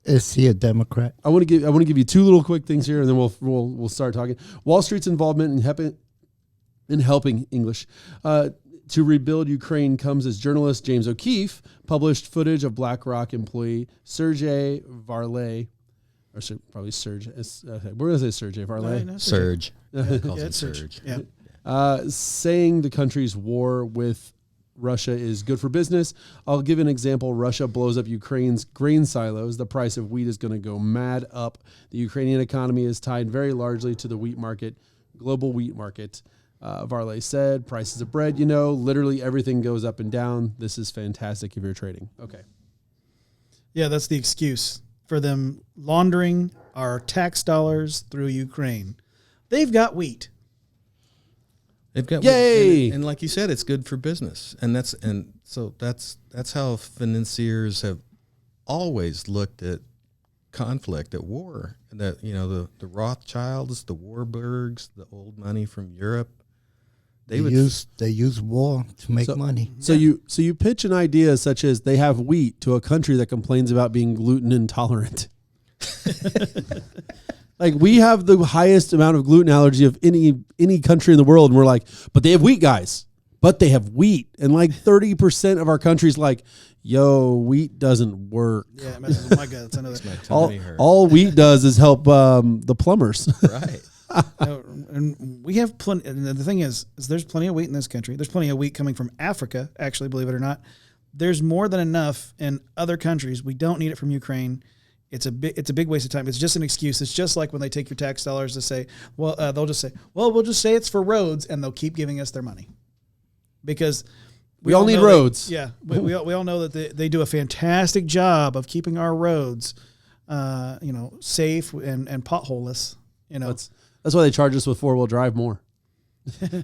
Is he a Democrat? I want to give you two little quick things here, and then we'll start talking. Wall Street's involvement in helping English to rebuild Ukraine comes as journalist James O'Keefe published footage of BlackRock employee Sergey Varley, or probably Serge. Okay, we're gonna say Sergey Varley. No, Surge. Calls Yeah, it Surge. Yeah. Saying the country's war with Russia is good for business. I'll give an example. Russia blows up Ukraine's grain silos. The price of wheat is going to go mad up. The Ukrainian economy is tied very largely to the wheat market, global wheat market. Varley said, prices of bread, literally everything goes up and down. This is fantastic if you're trading. Okay. Yeah, that's the excuse for them laundering our tax dollars through Ukraine. They've got wheat. They've got Yay! and like you said, it's good for business, so that's how financiers have always looked at conflict, at war. That the Rothschilds, the Warburgs, the old money from Europe, they use war to make money. So you pitch an idea such as they have wheat to a country that complains about being gluten intolerant. Like, we have the highest amount of gluten allergy of any country in the world, and we're like, but they have wheat, guys. But they have wheat. And like 30% of our country's like, yo, wheat doesn't work. Yeah, it messes with my guts. I know that. All wheat does is help the plumbers. Right. And we have plenty. And the thing is there's plenty of wheat in this country. There's plenty of wheat coming from Africa, actually, believe it or not. There's more than enough in other countries. We don't need it from Ukraine. It's a big waste of time. It's just an excuse. It's just like when they take your tax dollars to say, well, they'll just say, well, we'll just say it's for roads, and they'll keep giving us their money because we all need roads. We all know that they do a fantastic job of keeping our roads, safe and potholeless. That's why they charge us with 4-wheel drive more.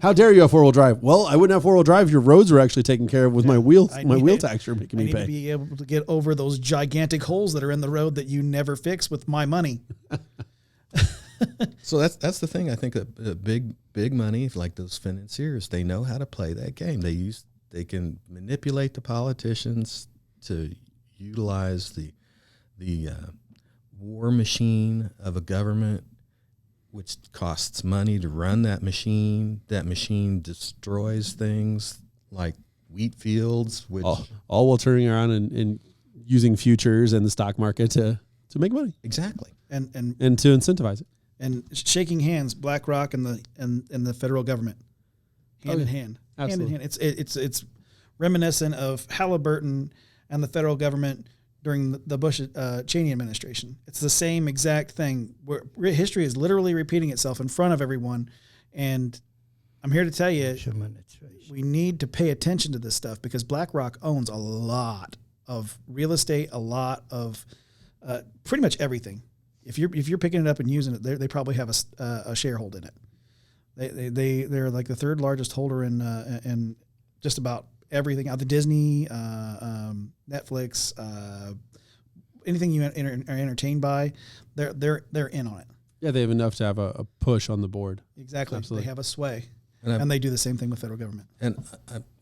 How dare you have 4-wheel drive? Well, I wouldn't have 4-wheel drive if your roads are actually taken care of with my wheel tax you're making me pay. I need to be able to get over those gigantic holes that are in the road that you never fix with my money. So that's the thing. I think that big money, like those financiers, they know how to play that game. They use They can manipulate the politicians to utilize the war machine of a government, which costs money to run that machine. That machine destroys things like wheat fields, which all while turning around and using futures and the stock market to make money. Exactly. And to incentivize it. And shaking hands, BlackRock and the federal government, hand in hand. Absolutely. Hand in hand. It's reminiscent of Halliburton and the federal government during the Bush Cheney administration. It's the same exact thing. History is literally repeating itself in front of everyone, and I'm here to tell you, we need to pay attention to this stuff because BlackRock owns a lot of real estate, a lot of pretty much everything. If you're picking it up and using it, they probably have a sharehold in it. They're like the third largest holder in just about everything out the Disney, Netflix, anything you are entertained by, they're in on it. Yeah, they have enough to have a push on the board. Exactly. Absolutely. They have a sway, And and they do the same thing with federal government. And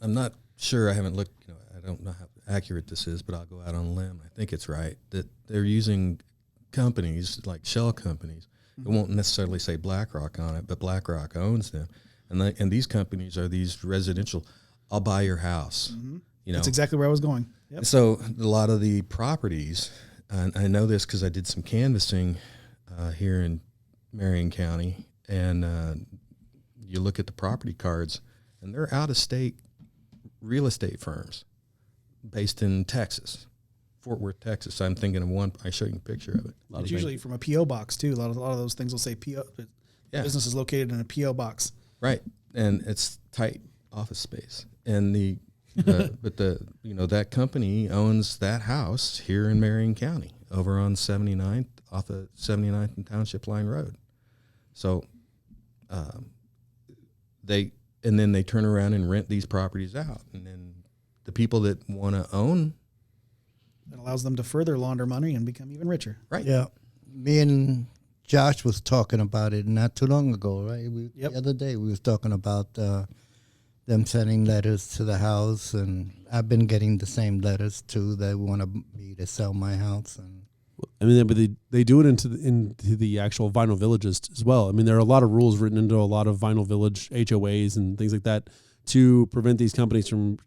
I'm not sure. I haven't looked. I don't know how accurate this is, but I'll go out on a limb. I think it's right that they're using companies like shell companies. It won't necessarily say BlackRock on it, but BlackRock owns them, and these companies are these residential. I'll buy your house. Mm-hmm. You know, That's exactly where I was going. Yep. So a lot of the properties, and I know this because I did some canvassing here in Marion County, and you look at the property cards, and they're out-of-state real estate firms based in Texas, Fort Worth, Texas. I'm thinking of one. I showed you a picture of it. It's usually from a P.O. box, too. A lot of those things will say P.O. Yeah. Business is located in a P.O. box. Right, and it's tight office space. And that company owns that house here in Marion County over on 79th, off of 79th and Township Line Road. So they turn around and rent these properties out. And then the people that want to own. It allows them to further launder money and become even richer. Right. Yeah. Me and Josh was talking about it not too long ago, right? Yep. The other day we was talking about them sending letters to the house, and I've been getting the same letters too. They want me to sell my house, and I mean, but they do it into the actual vinyl villages as well. I mean, there are a lot of rules written into a lot of vinyl village HOAs and things like that to prevent these companies from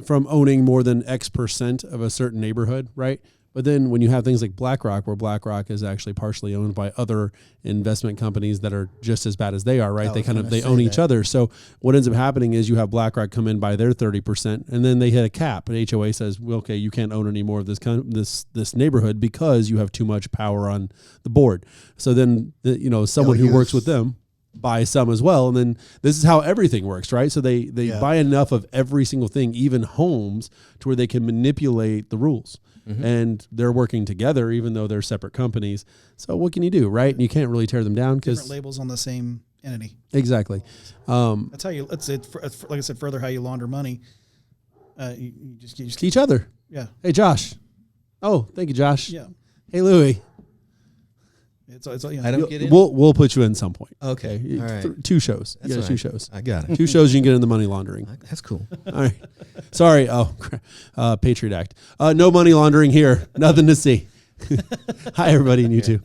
owning more than X% of a certain neighborhood, right? But then when you have things like BlackRock, where BlackRock is actually partially owned by other investment companies that are just as bad as they are, right? They own each other. So what ends up happening is you have BlackRock come in by their 30%, and then they hit a cap. And HOA says, well, okay, you can't own any more of this neighborhood because you have too much power on the board. So then someone who works with them buy some as well, and then this is how everything works, right? So they buy enough of every single thing, even homes, to where they can manipulate the rules. Mm-hmm. And they're working together, even though they're separate companies. So what can you do, right? And you can't really tear them down because different labels on the same entity. Exactly. That's how you. Like I said, further how you launder money. You just each other. Yeah. Hey, Josh. Oh, thank you, Josh. Yeah. Hey, Louie. It's I don't get in. We'll put you in some point. Okay. All right. 2 shows. That's you got right. 2 shows. I got it. 2 shows you can get in the money laundering. That's cool. All right. Sorry. Oh, Patriot Act. No money laundering here. Nothing to see. Hi, everybody, and you too.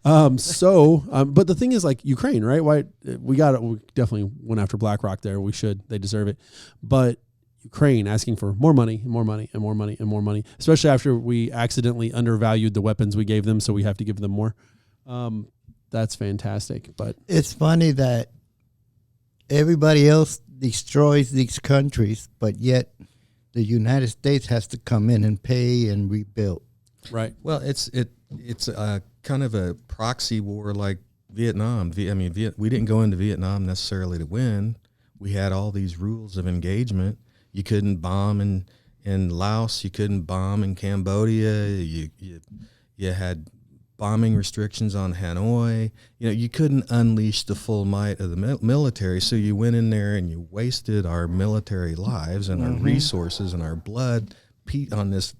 But the thing is, like Ukraine, right? Why we definitely went after BlackRock there. We should. They deserve it. But Ukraine asking for more money and more money and more money and more money, especially after we accidentally undervalued the weapons we gave them, so we have to give them more. That's fantastic. But it's funny that everybody else destroys these countries, but yet the United States has to come in and pay and rebuild. Right. Well, it's a kind of a proxy war like Vietnam. We didn't go into Vietnam necessarily to win. We had all these rules of engagement. You couldn't bomb in Laos. You couldn't bomb in Cambodia. You had bombing restrictions on Hanoi. You couldn't unleash the full might of the military, so you went in there and you wasted our military lives and our resources and our blood on this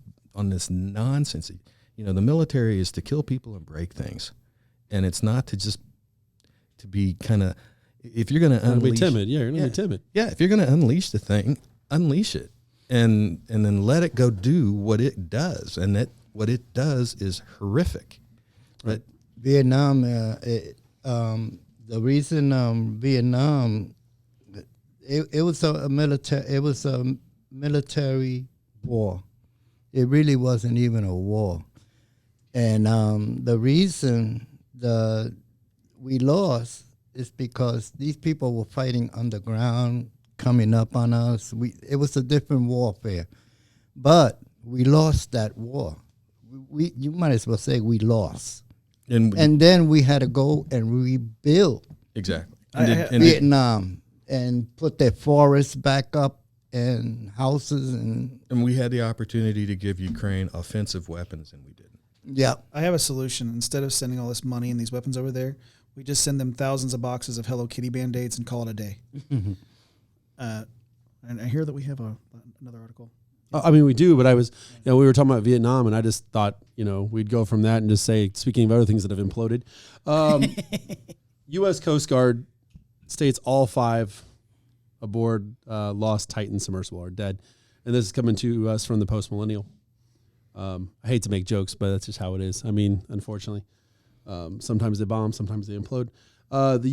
nonsense. The military is to kill people and break things, and it's not to be kind of, if you're going to unleash, be timid. Yeah, you're going to be timid. Yeah, if you're going to unleash the thing, unleash it and then let it go do what it does. And what it does is horrific. But Vietnam, the reason Vietnam, it was a military war. It really wasn't even a war. And the reason we lost is because these people were fighting underground, coming up on us. It was a different warfare. But we lost that war. You might as well say we lost. And then we had to go and rebuild exactly Vietnam and put their forests back up and houses. And we had the opportunity to give Ukraine offensive weapons, and we didn't. Yeah. I have a solution. Instead of sending all this money and these weapons over there, we just send them thousands of boxes of Hello Kitty Band-Aids and call it a day. And I hear that we have another article. I mean, we do, but we were talking about Vietnam, and I just thought, we'd go from that and just say, speaking of other things that have imploded, U.S. Coast Guard states all 5 aboard lost Titan submersible are dead. And this is coming to us from the Post-Millennial. I hate to make jokes, but that's just how it is. I mean, unfortunately, sometimes they bomb, sometimes they implode. The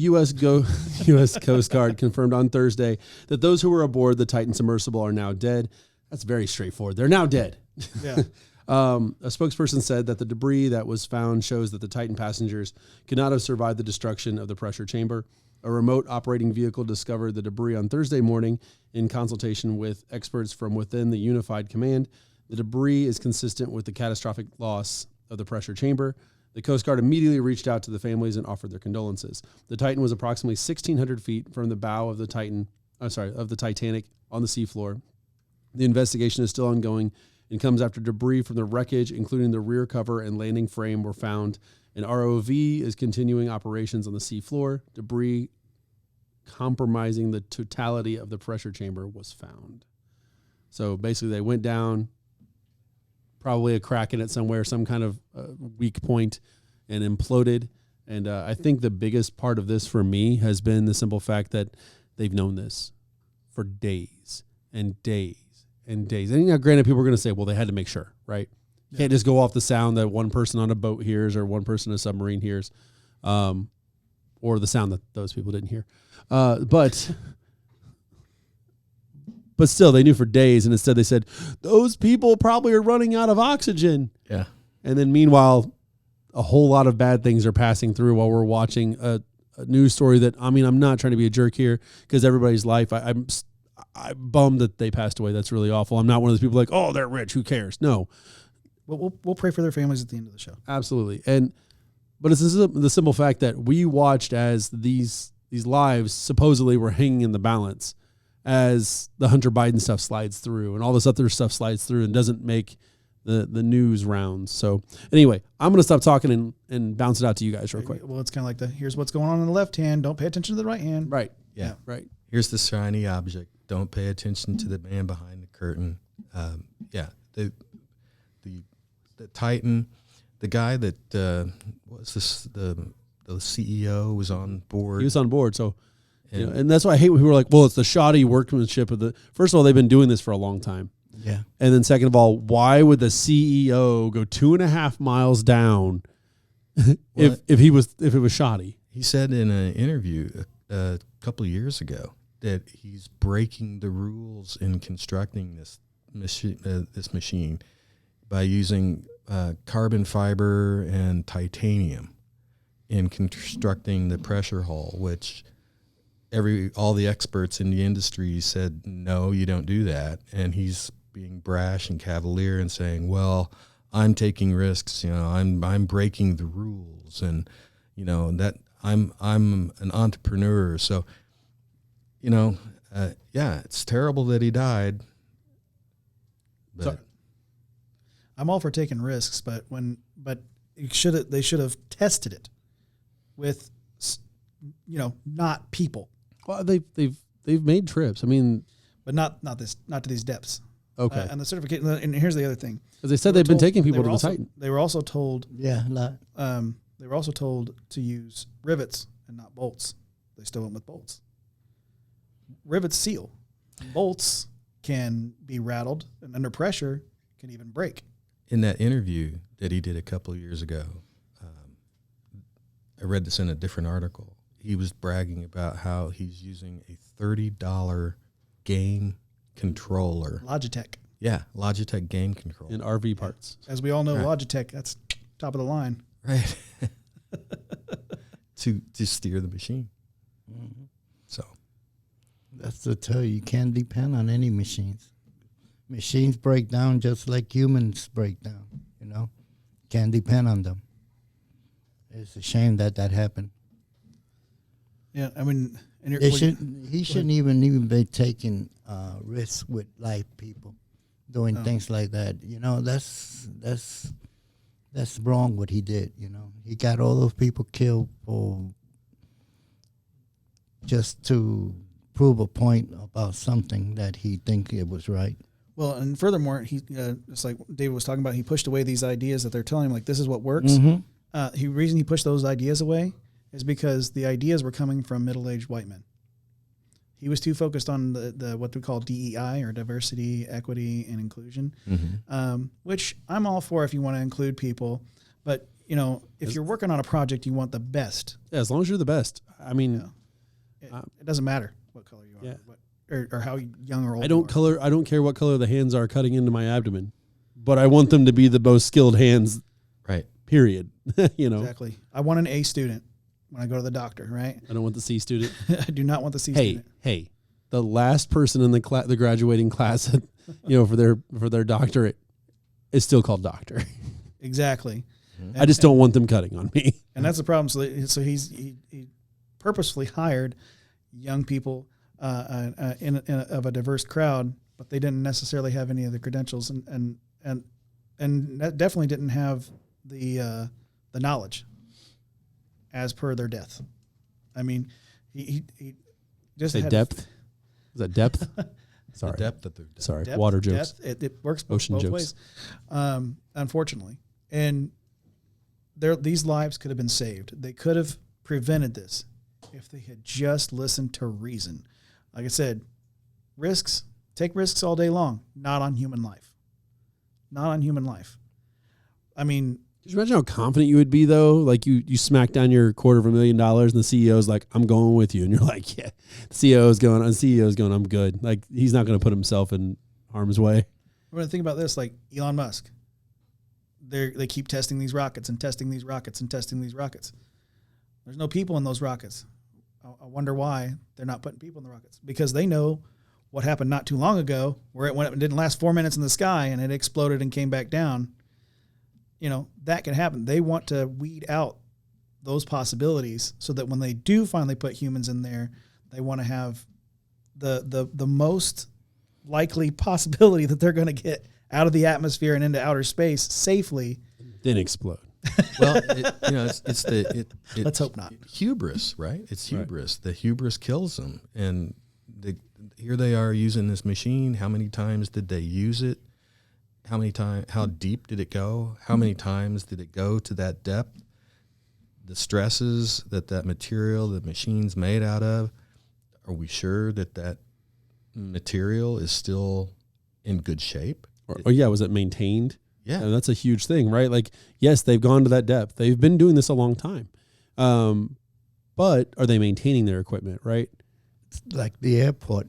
U.S. Coast Guard confirmed on Thursday that those who were aboard the Titan submersible are now dead. That's very straightforward. They're now dead. Yeah. A spokesperson said that the debris that was found shows that the Titan passengers could not have survived the destruction of the pressure chamber. A remote operating vehicle discovered the debris on Thursday morning in consultation with experts from within the Unified Command. The debris is consistent with the catastrophic loss of the pressure chamber. The Coast Guard immediately reached out to the families and offered their condolences. The Titan was approximately 1,600 feet from the bow of the Titanic on the seafloor. The investigation is still ongoing and comes after debris from the wreckage, including the rear cover and landing frame, were found. An ROV is continuing operations on the seafloor. Debris compromising the totality of the pressure chamber was found. So basically they went down, probably a crack in it somewhere, some kind of weak point, and imploded. And I think the biggest part of this for me has been the simple fact that they've known this for days and days and days. And granted, people are going to say, well, they had to make sure, right? You can't just go off the sound that one person on a boat hears or one person in a submarine hears, or the sound that those people didn't hear. But still, they knew for days, and instead they said, those people probably are running out of oxygen. Yeah. And then meanwhile, a whole lot of bad things are passing through while we're watching a news story that, I mean, I'm not trying to be a jerk here because everybody's life, I'm bummed that they passed away. That's really awful. I'm not one of those people like, oh, they're rich, who cares? No. We'll pray for their families at the end of the show. Absolutely. But it's the simple fact that we watched as these lives supposedly were hanging in the balance as the Hunter Biden stuff slides through and all this other stuff slides through and doesn't make the news rounds. So anyway, I'm going to stop talking and bounce it out to you guys real quick. Well, it's kind of like here's what's going on in the left hand. Don't pay attention to the right hand. Right. Yeah. Right. Here's the shiny object. Don't pay attention to the man behind the curtain. The Titan, the guy that the CEO was on board. He was on board. So, and that's why I hate when people are like, well, it's the shoddy workmanship of first of all, they've been doing this for a long time. Yeah. And then second of all, why would the CEO go 2.5 miles down if it was shoddy? He said in an interview a couple of years ago that he's breaking the rules in constructing this machine by using carbon fiber and titanium in constructing the pressure hull, which all the experts in the industry said, no, you don't do that. And he's being brash and cavalier and saying, well, I'm taking risks, I'm breaking the rules, and that I'm an entrepreneur. So, it's terrible that he died. But I'm all for taking risks, but they should have tested it with, not people. Well, they've made trips. I mean, but not to these depths. Okay. And the certificate. And here's the other thing. Because they said they've been taking people to the Titan. They were also told. Yeah, a lot. They were also told to use rivets and not bolts. They still went with bolts. Rivets seal. Bolts can be rattled, and under pressure can even break. In that interview that he did a couple of years ago, I read this in a different article. He was bragging about how he's using a $30 game controller. Logitech. Yeah, Logitech game controller. In RV parts. As we all know, Right. Logitech, that's top of the line. Right. to steer the machine. Mhm. So That's to tell you can't depend on any machines. Machines break down just like humans break down, you know. Can't depend on them. It's a shame that happened. Yeah, I mean, and He shouldn't even be taking risks with live people, doing things like that. You know, that's wrong what he did. You know, he got all those people killed for just to prove a point about something that he think it was right. Well, and furthermore, he it's like David was talking about. He pushed away these ideas that they're telling him, like, this is what works. Mm-hmm. The reason he pushed those ideas away is because the ideas were coming from middle-aged white men. He was too focused on the what we call DEI, or diversity, equity, and inclusion, which I'm all for if you want to include people. But, you know, if you're working on a project, you want the best. Yeah, as long as you're the best. I mean, It doesn't matter what color you are, Yeah. or how young or old I you don't are. I don't care what color the hands are cutting into my abdomen, but I want them to be the most skilled hands. right. Period. You know, Exactly. I want an A student when I go to the doctor, right? I don't want the C student. I do not want the C Hey, student. hey, the last person in the graduating class, for their doctorate, is still called doctor. Exactly. I just don't want them cutting on me. And that's the problem. So he purposefully hired young people in of a diverse crowd, but they didn't necessarily have any of the credentials, and that definitely didn't have the knowledge as per their death. I mean, he just Say had depth. Is that depth? Sorry. The depth of their depth. Sorry. depth, Water jokes. depth. It works Ocean both jokes. ways, unfortunately. And these lives could have been saved. They could have prevented this if they had just listened to reason. Like I said, take risks all day long, not on human life. Not on human life. I mean, Could you imagine how confident you would be, though? Like you smack down your $250,000 and the CEO's like, I'm going with you. And you're like, yeah, the CEO's going, I'm good. Like, he's not going to put himself in harm's way. we're going to think about this, like Elon Musk. They keep testing these rockets and testing these rockets and testing these rockets. There's no people in those rockets. I wonder why they're not putting people in the rockets, because they know what happened not too long ago, where it went up and didn't last 4 minutes in the sky and it exploded and came back down. You know, that can happen. They want to weed out those possibilities so that when they do finally put humans in there, they want to have the most likely possibility that they're going to get out of the atmosphere and into outer space safely. Then explode. Well, it's Let's hope not. Hubris, right? It's hubris. The hubris kills them, and here they are using this machine. How many times did they use it? How deep did it go? How many times did it go to that depth? The stresses that material, the machine's made out of, are we sure that material is still in good shape? Was it maintained? Yeah. And that's a huge thing, right? Like, yes, they've gone to that depth. They've been doing this a long time. But are they maintaining their equipment, right? It's like the airport.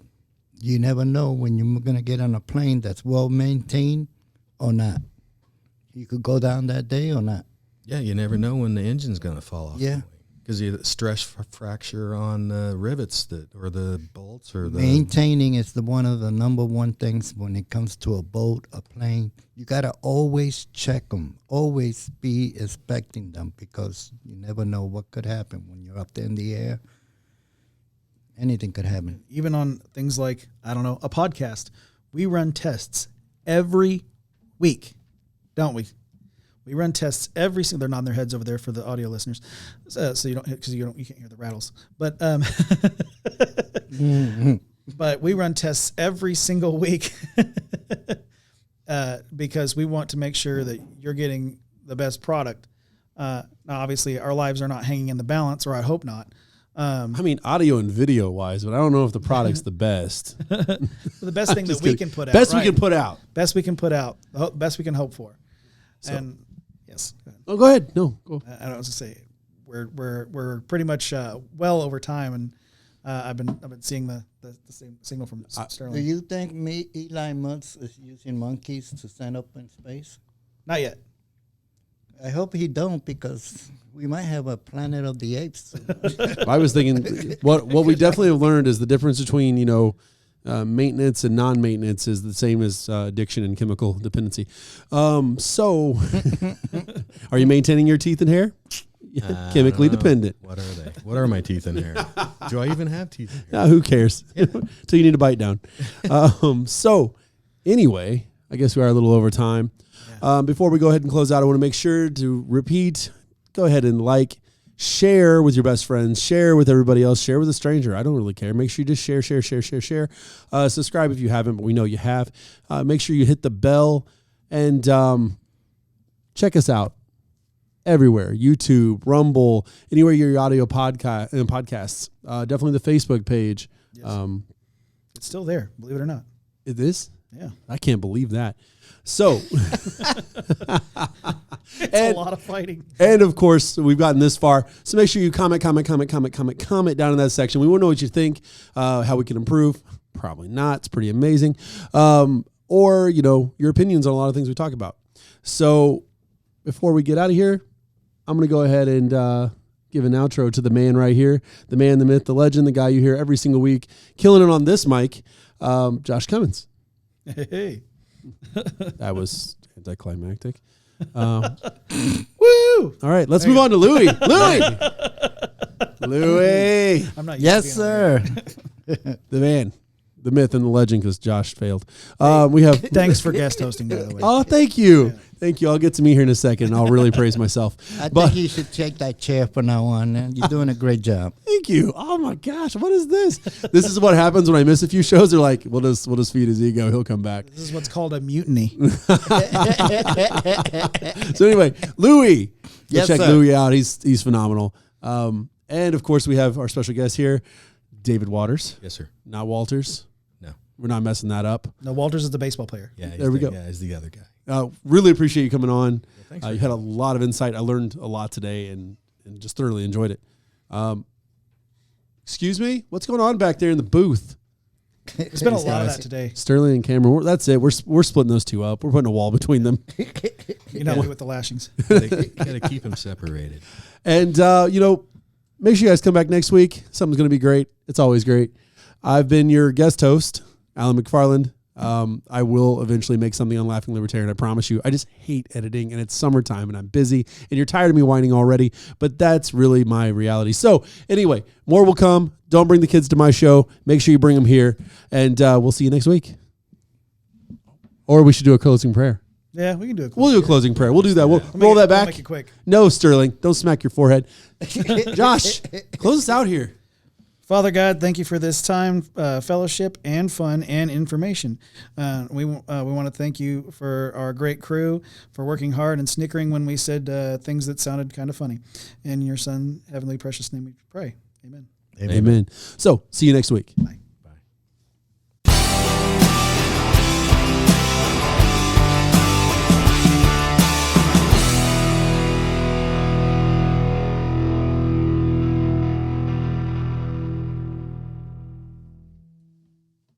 You never know when you're going to get on a plane that's well maintained or not. You could go down that day or not. Yeah, you never know when the engine's going to fall off. Yeah. Because you stress fracture on the rivets or the bolts or the... Maintaining is one of the number one things when it comes to a boat, a plane. You got to always check them, always be inspecting them, because you never know what could happen when you're up there in the air. Anything could happen. Even on things like, I don't know, a podcast, we run tests every week, don't we? We run tests every single. They're nodding their heads over there for the audio listeners, so you don't, because you can't hear the rattles. But but we run tests every single week because we want to make sure that you're getting the best product. Now, obviously, our lives are not hanging in the balance, or I hope not. I mean, audio and video wise, but I don't know if the product's the best. The best thing that Just we kidding. can put out. Best right. we can put out. Best we can put out. Best we can hope for. So- And yes. Go ahead. Oh, go ahead. No, go. I don't know what to say. We're pretty much well over time, and I've been seeing the same signal from Sterling. Do you think Elon Musk is using monkeys to send up in space? Not yet. I hope he don't, because we might have a Planet of the Apes. I was thinking what we definitely have learned is the difference between maintenance and non-maintenance is the same as addiction and chemical dependency. So, are you maintaining your teeth and hair? Chemically dependent. What are they? What are my teeth in hair? Do I even have teeth in hair? Who cares? Till you need to bite down. So, anyway, I guess we are a little over time. Before we go ahead and close out, I want to make sure to repeat, go ahead and share with your best friends, share with everybody else, share with a stranger. I don't really care. Make sure you just share. Subscribe if you haven't, but we know you have. Make sure you hit the bell and check us out everywhere. YouTube, Rumble, anywhere your audio podcasts. Definitely the Facebook page. Yes. It's still there, believe it or not. It is? Yeah. I can't believe that. So, It's a lot of fighting. And of course, we've gotten this far. So make sure you comment down in that section. We want to know what you think, how we can improve. Probably not. It's pretty amazing. Or, your opinions on a lot of things we talk about. So before we get out of here, I'm going to go ahead and give an outro to the man right here, the man, the myth, the legend, the guy you hear every single week, killing it on this mic, Josh Cummins. Hey. That was anticlimactic. Woo! All right, let's move on to Louie. Louie. I'm not used Yes, to sir. The man, the myth, and the legend, because Josh failed. We have. Thanks for guest hosting, by the way. Oh, thank you. Yeah. Thank you. I'll get to me here in a second, and I'll really praise myself. I think you should take that chair from now on. You're doing a great job. Thank you. Oh, my gosh. What is this? This is what happens when I miss a few shows. They're like, we'll just feed his ego. He'll come back. This is what's called a mutiny. So anyway, Louie. Yes, check sir. Louie out. He's phenomenal. And, of course, we have our special guest here, David Waters. Yes, sir. Not Walters. No. We're not messing that up. No, Walters is the baseball player. Yeah, There we go. Yeah, he's the other guy. Really appreciate you coming on. Well, thanks for You had a lot of insight. I learned a lot today and just thoroughly enjoyed it. Excuse me? What's going on back there in the booth? There's been a lot of that today. Sterling and Cameron. That's it. We're splitting those two up. We're putting a wall between them. You know, with the lashings. Gotta keep them separated. And, make sure you guys come back next week. Something's going to be great. It's always great. I've been your guest host, Alan McFarland. I will eventually make something on Laughing Libertarian, I promise you. I just hate editing, and it's summertime, and I'm busy, and you're tired of me whining already, but that's really my reality. So anyway, more will come. Don't bring the kids to my show. Make sure you bring them here, and we'll see you next week. Or we should do a closing prayer. Yeah, we can do it. We'll do a closing prayer. We'll do that. We'll roll that back. Make it quick. No, Sterling. Don't smack your forehead. Josh, close us out here. Father God, thank you for this time, fellowship, and fun, and information. We want to thank you for our great crew, for working hard and snickering when we said things that sounded kind of funny. In your Son, heavenly precious name we pray. Amen. Amen. So, see you next week. Bye.